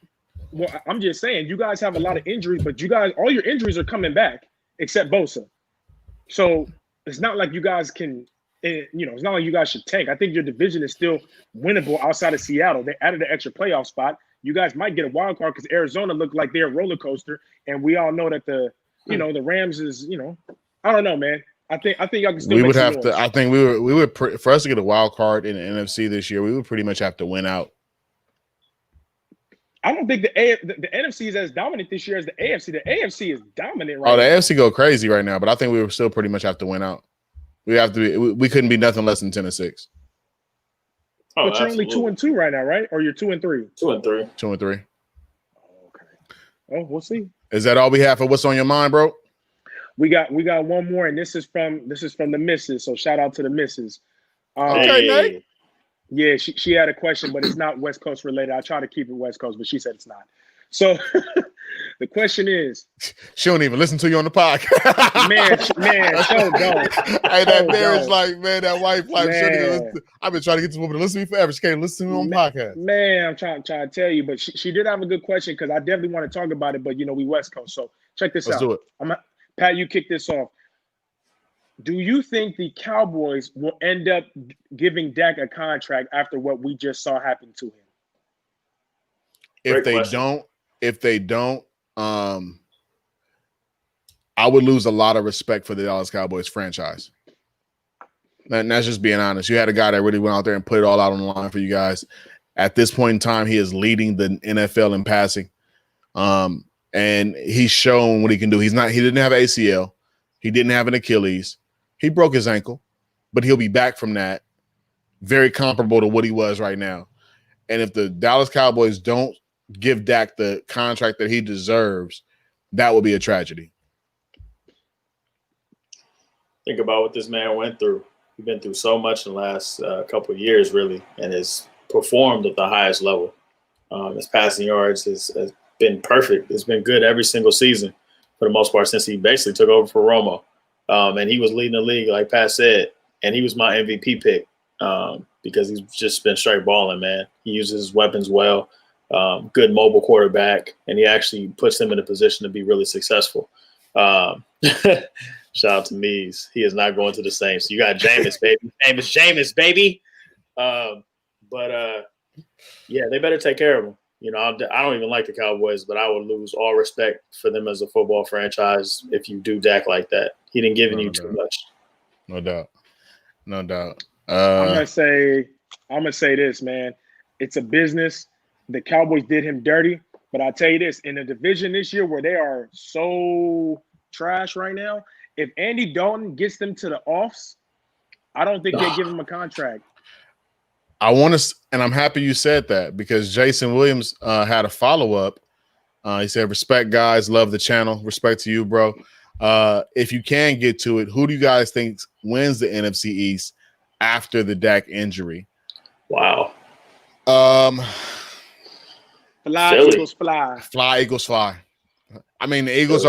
well, I'm just saying you guys have a lot of injuries, but all your injuries are coming back except Bosa. So it's not like you guys can. It's not like you guys should tank. I think your division is still winnable outside of Seattle. They added an extra playoff spot. You guys might get a wild card because Arizona looked like they're a roller coaster, and we all know that the Rams is I don't know, man. I think y'all can still. We would have to. I think we would for us to get a wild card in the NFC this year, we would pretty much have to win out. I don't think the NFC is as dominant this year as the AFC. The AFC is dominant right now. Oh, the AFC go crazy right now, but I think we would still pretty much have to win out. We have to. We couldn't be nothing less than 10-6. Oh, but you're only 2-2 right now, right? Or you're 2-3? 2-3. 2-3. Okay. Oh, we'll see. Is that all we have for what's on your mind, bro? We got one more, and this is from the missus. So shout out to the missus. Okay, Nate. Yeah, she had a question, but it's not West Coast related. I try to keep it West Coast, but she said it's not. So the question is, she don't even listen to you on the podcast. man, so don't. Hey, that marriage, like, man, that wife, like, I've been trying to get this woman to listen to me forever. She can't listen to me on the podcast. Man, I'm trying to tell you, but she did have a good question because I definitely want to talk about it. But we West Coast, so check this out. Let's do it. Pat, you kick this off. Do you think the Cowboys will end up giving Dak a contract after what we just saw happen to him? If they don't, I would lose a lot of respect for the Dallas Cowboys franchise. And that's just being honest. You had a guy that really went out there and put it all out on the line for you guys. At this point in time, he is leading the NFL in passing. And he's shown what he can do. He didn't have ACL. He didn't have an Achilles. He broke his ankle, but he'll be back from that. Very comparable to what he was right now. And if the Dallas Cowboys don't give Dak the contract that he deserves, that would be a tragedy. Think about what this man went through. He's been through so much in the last couple of years, really, and has performed at the highest level. His passing yards has been perfect. It's been good every single season for the most part since he basically took over for Romo. And he was leading the league, like Pat said, and he was my MVP pick because he's just been straight balling, man. He uses his weapons well, good mobile quarterback, and he actually puts him in a position to be really successful. Shout out to Mees. He is not going to the Saints. You got Jameis, baby. Jameis, baby. Yeah, they better take care of him. I don't even like the Cowboys, but I would lose all respect for them as a football franchise if you do Dak like that. He didn't give you too much. No doubt. I'm gonna say this, man. It's a business. The Cowboys did him dirty, but I'll tell you this: in the division this year, where they are so trash right now, if Andy Dalton gets them to the offs, I don't think they give him a contract. I want to, and I'm happy you said that because Jason Williams had a follow-up. He said, respect, guys. Love the channel. Respect to you, bro. If you can get to it, who do you guys think wins the NFC East after the Dak injury? Wow. Fly, Philly. Eagles, fly. Fly, Eagles, fly. I mean, the Eagles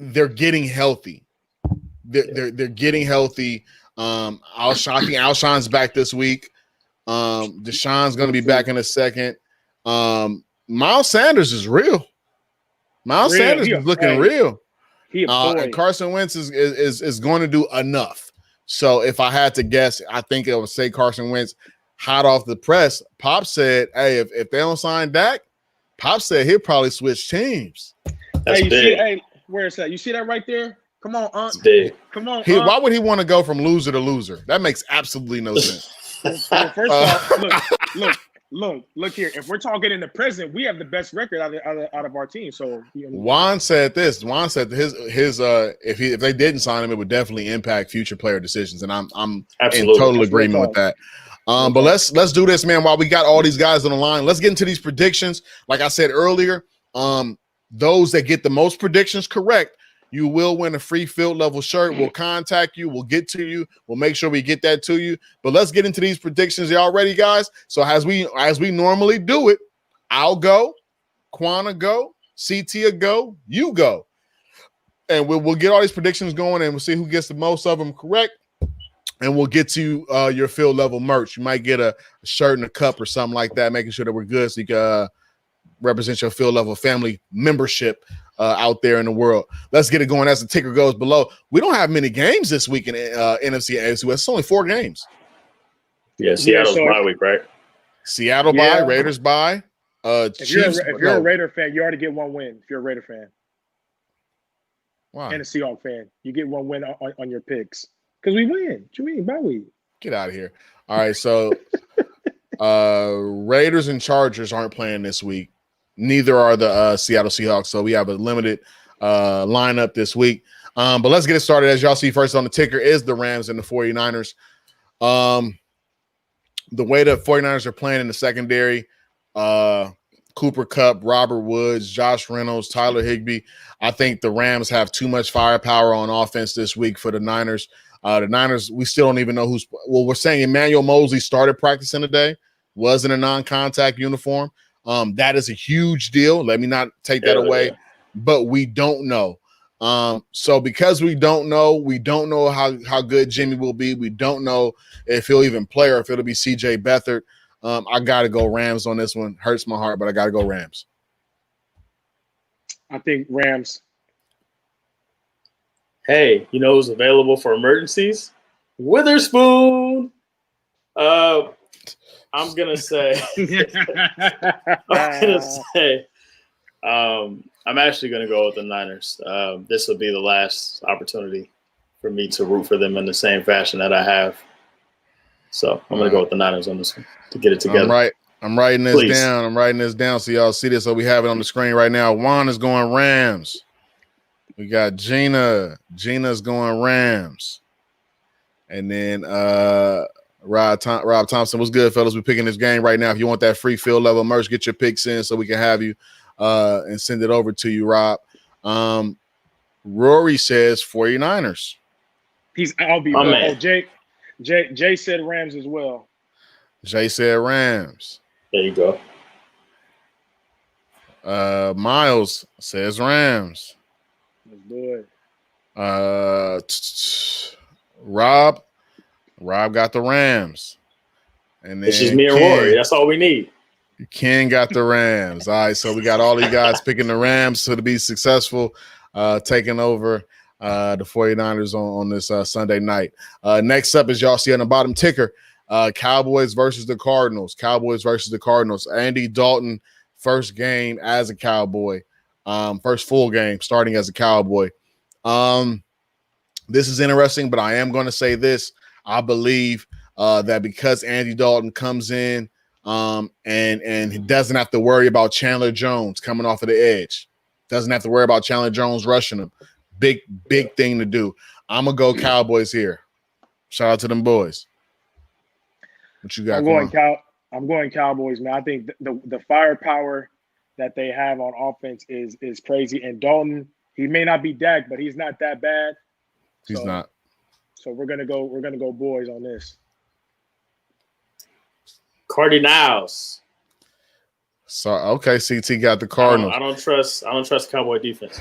they're getting healthy. They're getting healthy. I think Alshon's back this week. Deshaun's going to be back in a second. Miles Sanders is real. Sanders is looking real. And Carson Wentz is going to do enough. So if I had to guess, I think I would say Carson Wentz hot off the press. Pop said, hey, if they don't sign Dak, Pop said he'll probably switch teams. That's big. Where is that? You see that right there? Come on, It's big. Come on, Why would he want to go from loser to loser? That makes absolutely no sense. Well, first off, look here. If we're talking in the present, we have the best record out of our team. So Juan said this. Juan said his if they didn't sign him, it would definitely impact future player decisions, and I'm Absolutely. in total That's agreement with that. But let's do this, man. While we got all these guys on the line, let's get into these predictions. Like I said earlier, those that get the most predictions correct, you will win a free field level shirt. We'll contact you. We'll get to you. We'll make sure we get that to you. But let's get into these predictions. Y'all ready, guys? So as we normally do it, I'll go, Quana go, CT go, you go, and we'll get all these predictions going, and we'll see who gets the most of them correct. And we'll get to your field level merch. You might get a shirt and a cup or something like that, making sure that we're good so you can represent your field level family membership out there in the world. Let's get it going as the ticker goes below. We don't have many games this week in NFC and AFC West. It's only 4 games. Yeah, Seattle's bye week, right? Seattle bye, Raiders bye. If you're a Raider fan, you already get 1 win. If you're a Raider fan, wow, and a Seahawks fan, you get 1 win on your picks because we win. What you mean bye week? Get out of here. All right, so Raiders and Chargers aren't playing this week. Neither are the Seattle Seahawks. So we have a limited lineup this week. But let's get it started. As y'all see first on the ticker is the Rams and the 49ers. The way the 49ers are playing in the secondary, Cooper Kupp, Robert Woods, Josh Reynolds, Tyler Higbee. I think the Rams have too much firepower on offense this week for the Niners. The Niners, we still don't even know who's – well, we're saying Emmanuel Mosley started practicing today, was in a non-contact uniform. That is a huge deal. Let me not take that away, but we don't know. So because we don't know how good Jimmy will be. We don't know if he'll even play or if it'll be CJ Beathard. I got to go Rams on this one. Hurts my heart, but I got to go Rams. I think Rams. Hey, you know who's available for emergencies? Witherspoon. I'm gonna say. I'm actually gonna go with the Niners. This will be the last opportunity for me to root for them in the same fashion that I have. So I'm gonna go with the Niners on this one to get it together. I'm writing this down. I'm writing this down so y'all see this. So we have it on the screen right now. Juan is going Rams. We got Gina. Gina's going Rams. And then Rob Thompson, what's good, fellas? We're picking this game right now. If you want that free field level merch, get your picks in so we can have you and send it over to you, Rob. Rory says 49ers. I'll be well. Jay said Rams as well. Jay said Rams. There you go. Miles says Rams. Let's do it. Rob got the Rams. And then it's just me and Rory. That's all we need. Ken got the Rams. All right, so we got all you guys picking the Rams to be successful, taking over the 49ers on this Sunday night. Next up, as y'all see on the bottom ticker, Cowboys versus the Cardinals. Andy Dalton, first game as a Cowboy. First full game starting as a Cowboy. This is interesting, but I am going to say this. I believe that because Andy Dalton comes in and he doesn't have to worry about Chandler Jones coming off of the edge, doesn't have to worry about Chandler Jones rushing him. Big thing to do. I'm going to go Cowboys here. Shout out to them boys. What you got? I'm going Cowboys, man. I think the firepower that they have on offense is crazy. And Dalton, he may not be Dak, but he's not that bad. He's not. So we're gonna go boys on this. Cardinals. So okay, CT got the Cardinals. I don't trust Cowboy defense.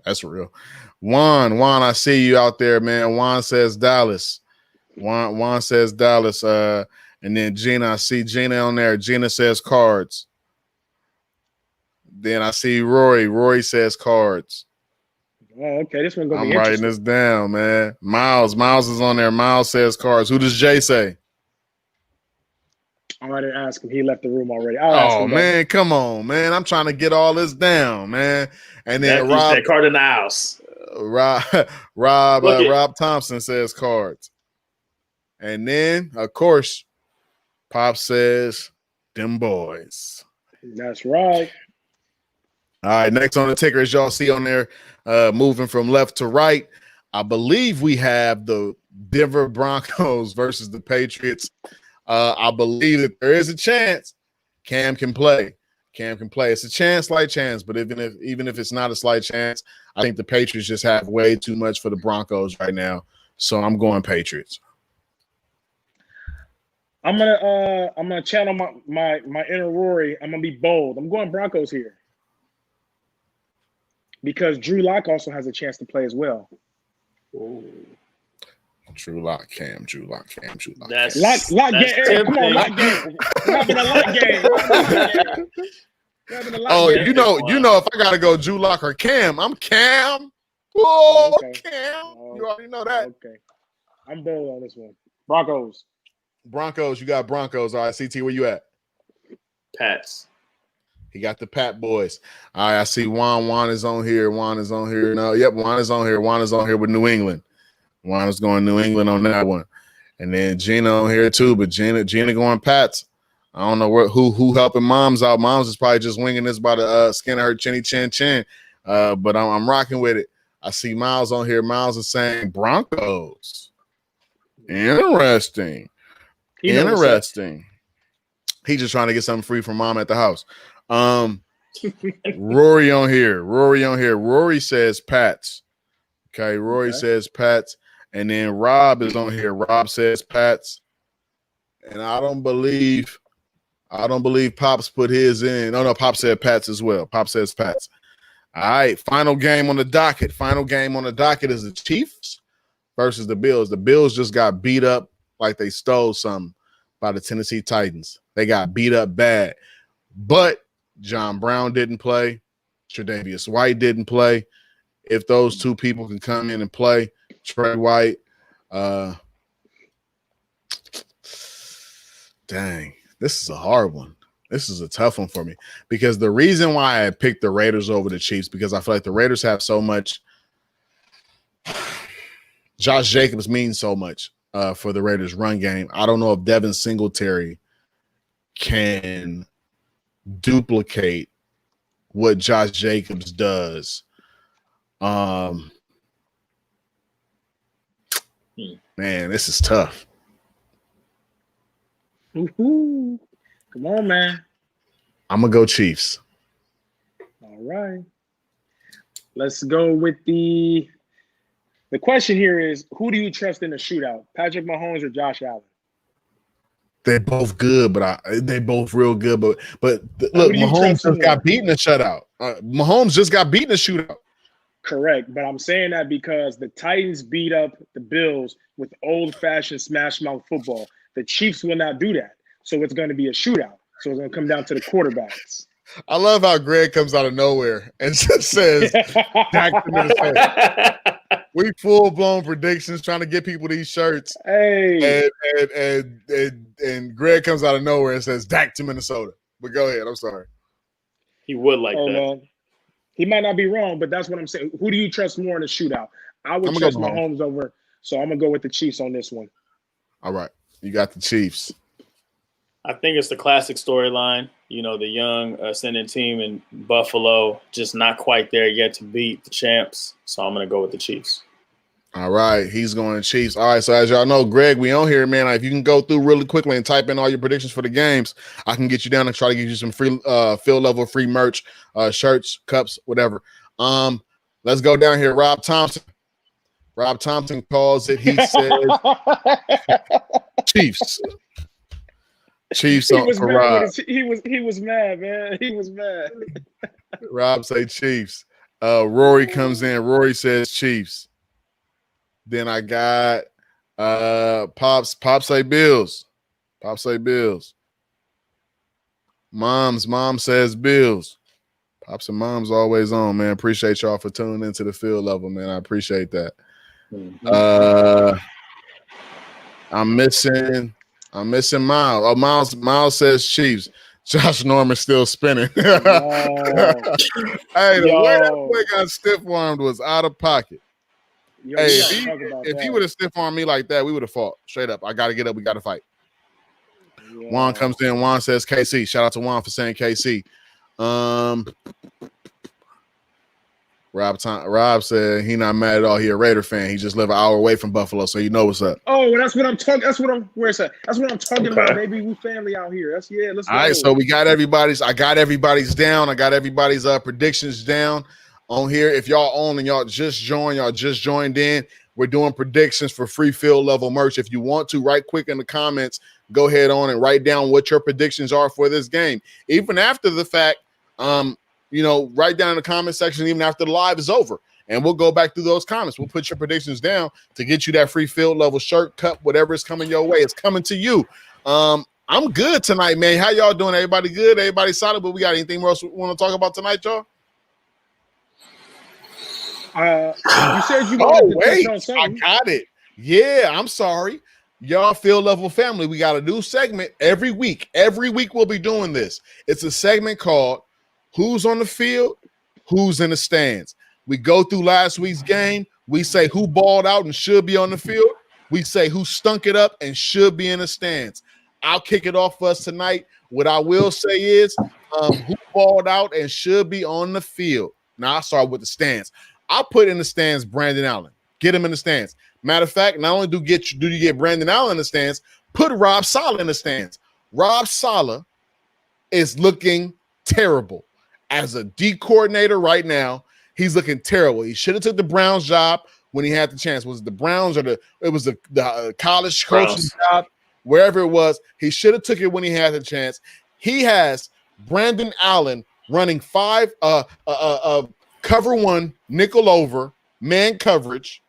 That's real. Juan, I see you out there, man. Juan says Dallas. Juan says Dallas. And then Gina, I see Gina on there. Gina says Cards. Then I see Rory. Rory says Cards. Oh, okay. This one gonna be interesting. I'm writing this down, man. Miles is on there. Miles says Cards. Who does Jay say? I'm gonna ask him. He left the room already. Oh man, come on, man. I'm trying to get all this down, man. And then Rob said Cardinals. Rob Thompson says Cards. And then, of course, Pop says them boys. That's right. All right, next on the ticker, as y'all see on there, moving from left to right, I believe we have the Denver Broncos versus the Patriots. I believe that there is a chance Cam can play. It's a chance, slight chance, but even if it's not a slight chance, I think the Patriots just have way too much for the Broncos right now. So I'm going Patriots. I'm gonna channel my inner Rory. I'm gonna be bold. I'm going Broncos here because Drew Lock also has a chance to play as well. Ooh. Drew Lock, Cam. That's lock game. Hey, come on, tempting. lock game. We're having a lock game. Oh, you know, if I gotta go Drew Lock or Cam, I'm Cam. Whoa, Okay. Cam. You already know that. Okay, I'm bold on this one. Broncos. You got Broncos. All right, CT, where you at? Pats. He got the Pat boys. All right, I see Juan is on here. No, yep, Juan is on here with New England. Juan is going New England on that one. And then Gina on here too, but Gina going Pats. I don't know who helping Moms out. Moms is probably just winging this by the skin of her chinny chin. But I'm rocking with it. I see Miles on here. Miles is saying Broncos. Interesting. He's just trying to get something free from Mom at the house. Rory on here. Rory says Pats. Okay, Rory says Pats. And then Rob is on here. Rob says Pats. And I don't believe Pops put his in. No, Pop said Pats as well. Pop says Pats. All right, final game on the docket. Is the Chiefs versus the Bills. The Bills just got beat up like they stole something by the Tennessee Titans. They got beat up bad. But John Brown didn't play. Tre'Davious White didn't play. If those two people can come in and play, Trey White, dang, this is a hard one. This is a tough one for me because the reason why I picked the Raiders over the Chiefs because I feel like the Raiders have so much. Josh Jacobs means so much for the Raiders run game. I don't know if Devin Singletary can duplicate what Josh Jacobs does. Man, this is tough. Woo-hoo. Come on, man. I'm gonna go Chiefs. All right. Let's go with the question here is who do you trust in the shootout? Patrick Mahomes or Josh Allen? They're both good, but they both real good. But look, Mahomes just got beaten in a shutout. Mahomes just got beaten in a shootout. Correct, but I'm saying that because the Titans beat up the Bills with old-fashioned smash mouth football. The Chiefs will not do that, so it's going to be a shootout. So it's going to come down to the quarterbacks. I love how Greg comes out of nowhere and just says, "Dak to Minnesota." We full-blown predictions trying to get people these shirts. Hey, and Greg comes out of nowhere and says, "Dak to Minnesota." But go ahead. I'm sorry. He would like that. Man. He might not be wrong, but that's what I'm saying. Who do you trust more in a shootout? I would trust Mahomes over, so I'm going to go with the Chiefs on this one. All right. You got the Chiefs. I think it's the classic storyline. You know, the young ascending team in Buffalo just not quite there yet to beat the champs. So I'm going to go with the Chiefs. All right. He's going Chiefs. All right. So as y'all know, Greg, we on here, man. If you can go through really quickly and type in all your predictions for the games, I can get you down and try to get you some free field level free merch, shirts, cups, whatever. Let's go down here. Rob Thompson. Rob Thompson calls it. He says Chiefs. Chiefs for Rob. He was mad, man. He was mad. Rob say Chiefs. Rory comes in. Rory says Chiefs. Then I got Pops say Bills. Pops say Bills. Mom says Bills. Pops and Mom's always on, man. Appreciate y'all for tuning into the field level, man. I appreciate that. I'm missing Miles. Oh, Miles says Chiefs. Josh Norman still spinning. Hey, Yo. the way that boy got stiff armed was out of pocket. Yo, Hey, if he would have stiff armed me like that, we would have fought straight up. I got to get up. We got to fight. Yo. Juan comes in. Juan says KC. Shout out to Juan for saying KC. Rob said he not mad at all. He a Raider fan. He just live an hour away from Buffalo, so you know what's up. Oh, that's what I'm talking. Where's that? That's what I'm talking about, baby. We family out here. Let's go. All right, so we got everybody's. I got everybody's down. I got everybody's predictions down on here. If y'all own and y'all just joined in, we're doing predictions for free field level merch. If you want to, right quick in the comments, go ahead on and write down what your predictions are for this game. Even after the fact, write down in the comment section even after the live is over, and we'll go back through those comments. We'll put your predictions down to get you that free field level shirt, cup, whatever is coming your way. It's coming to you. I'm good tonight, man. How y'all doing? Everybody good? Everybody solid? But we got anything else we want to talk about tonight, y'all? You said you wanted to touch on something. I got it. Yeah, I'm sorry. Y'all field level family, we got a new segment every week. Every week we'll be doing this. It's a segment called Who's on the Field, Who's in the Stands. We go through last week's game. We say who balled out and should be on the field. We say who stunk it up and should be in the stands. I'll kick it off for us tonight. What I will say is who balled out and should be on the field. Now, I'll start with the stands. I'll put in the stands Brandon Allen. Get him in the stands. Matter of fact, not only do you get Brandon Allen in the stands, put Rob Saleh in the stands. Rob Saleh is looking terrible. As a D coordinator right now, he's looking terrible. He should have took the Browns job when he had the chance. Was it the Browns or the college coaching job? Wherever it was, he should have took it when he had the chance. He has Brandon Allen running cover one, nickel over, man coverage,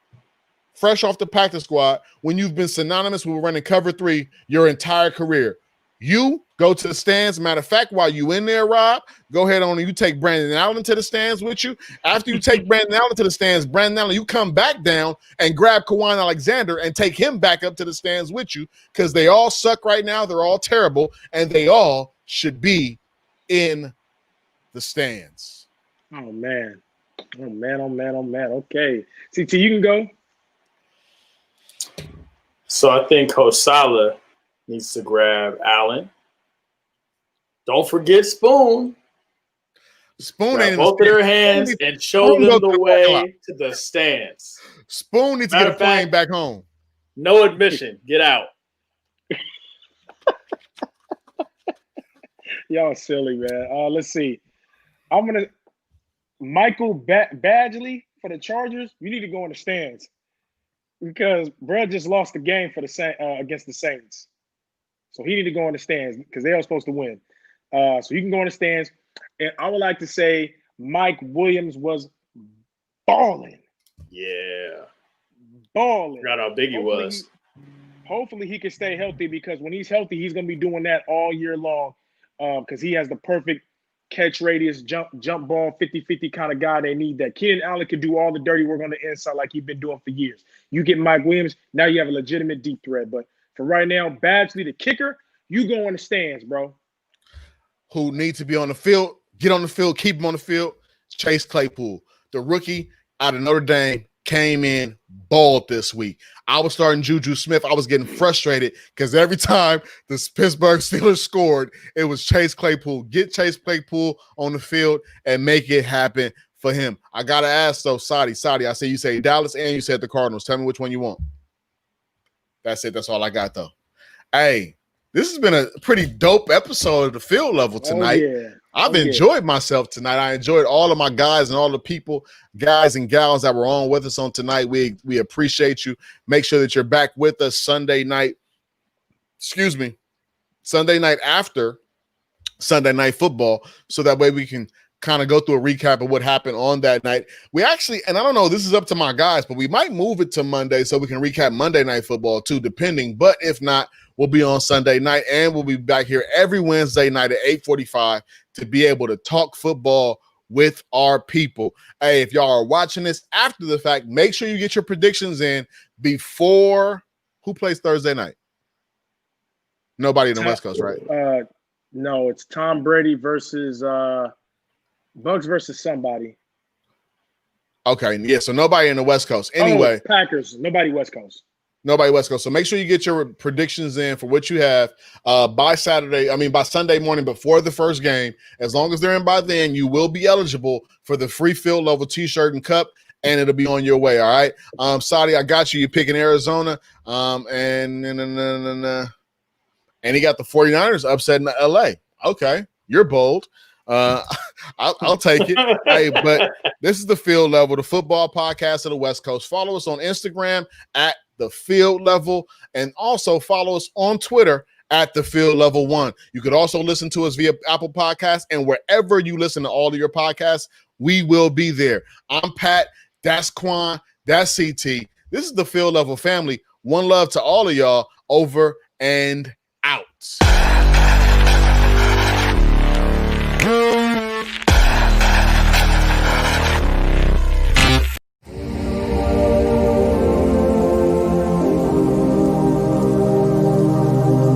fresh off the practice squad, when you've been synonymous with running cover three your entire career. You go to the stands. Matter of fact, while you in there, Rob, go ahead on and you take Brandon Allen to the stands with you. After you take Brandon Allen to the stands, Brandon Allen, you come back down and grab Kawhi Alexander and take him back up to the stands with you, because they all suck right now. They're all terrible, and they all should be in the stands. Oh, man. Okay. CT, you can go. So I think Coach Saleh needs to grab Allen. Don't forget Spoon. Spoon ain't both of their hands and show them the way to the stands. Spoon needs to get a plane back home. No admission. Get out. Y'all silly, man. Let's see. Michael Badgley for the Chargers. You need to go in the stands because Brad just lost the game for the against the Saints. So he need to go in the stands because they are supposed to win. So you can go in the stands. And I would like to say Mike Williams was balling. Yeah. Balling. Forgot how big he was. Hopefully he can stay healthy, because when he's healthy, he's going to be doing that all year long, because he has the perfect catch radius, jump ball, 50-50 kind of guy. They need that. Keenan Allen could do all the dirty work on the inside like he's been doing for years. You get Mike Williams, now you have a legitimate deep threat. But for right now, Badgley, the kicker, you go in the stands, bro. Who needs to be on the field, get on the field, keep him on the field. Chase Claypool, the rookie out of Notre Dame, came in, balled this week. I was starting Juju Smith. I was getting frustrated because every time the Pittsburgh Steelers scored, it was Chase Claypool. Get Chase Claypool on the field and make it happen for him. I got to ask, though, Sadi, I say you say Dallas and you said the Cardinals. Tell me which one you want. That's it. That's all I got, though. Hey, this has been a pretty dope episode of the field level tonight. Oh, yeah. I've enjoyed myself tonight. I enjoyed all of my guys and all the people, guys and gals that were on with us on tonight. We appreciate you. Make sure that you're back with us Sunday night after Sunday Night Football, so that way we can kind of go through a recap of what happened on that night. We actually, and I don't know, this is up to my guys, but we might move it to Monday so we can recap Monday Night Football too, depending. But if not, we'll be on Sunday night, and we'll be back here every Wednesday night at 8:45 to be able to talk football with our people. Hey, if y'all are watching this after the fact, make sure you get your predictions in before. Who plays Thursday night? Nobody in the West Coast, right? No, it's Tom Brady versus Bucks versus somebody. Okay, yeah. So nobody in the West Coast. Anyway, Packers. Nobody West Coast. Nobody West Coast. So make sure you get your predictions in for what you have by Sunday morning before the first game. As long as they're in by then, you will be eligible for the free field level t-shirt and cup, and it'll be on your way. All right. Saudi, I got you. You're picking Arizona. And he got the 49ers upsetting LA. Okay. You're bold. I'll take it. Hey, but this is the Field Level, the football podcast of the West Coast. Follow us on Instagram at the Field Level, and also follow us on Twitter at the Field Level 1. You could also listen to us via Apple Podcasts, and wherever you listen to all of your podcasts, we will be there. I'm Pat. That's Quan. That's CT. This is the Field Level family. One love to all of y'all. Over and out.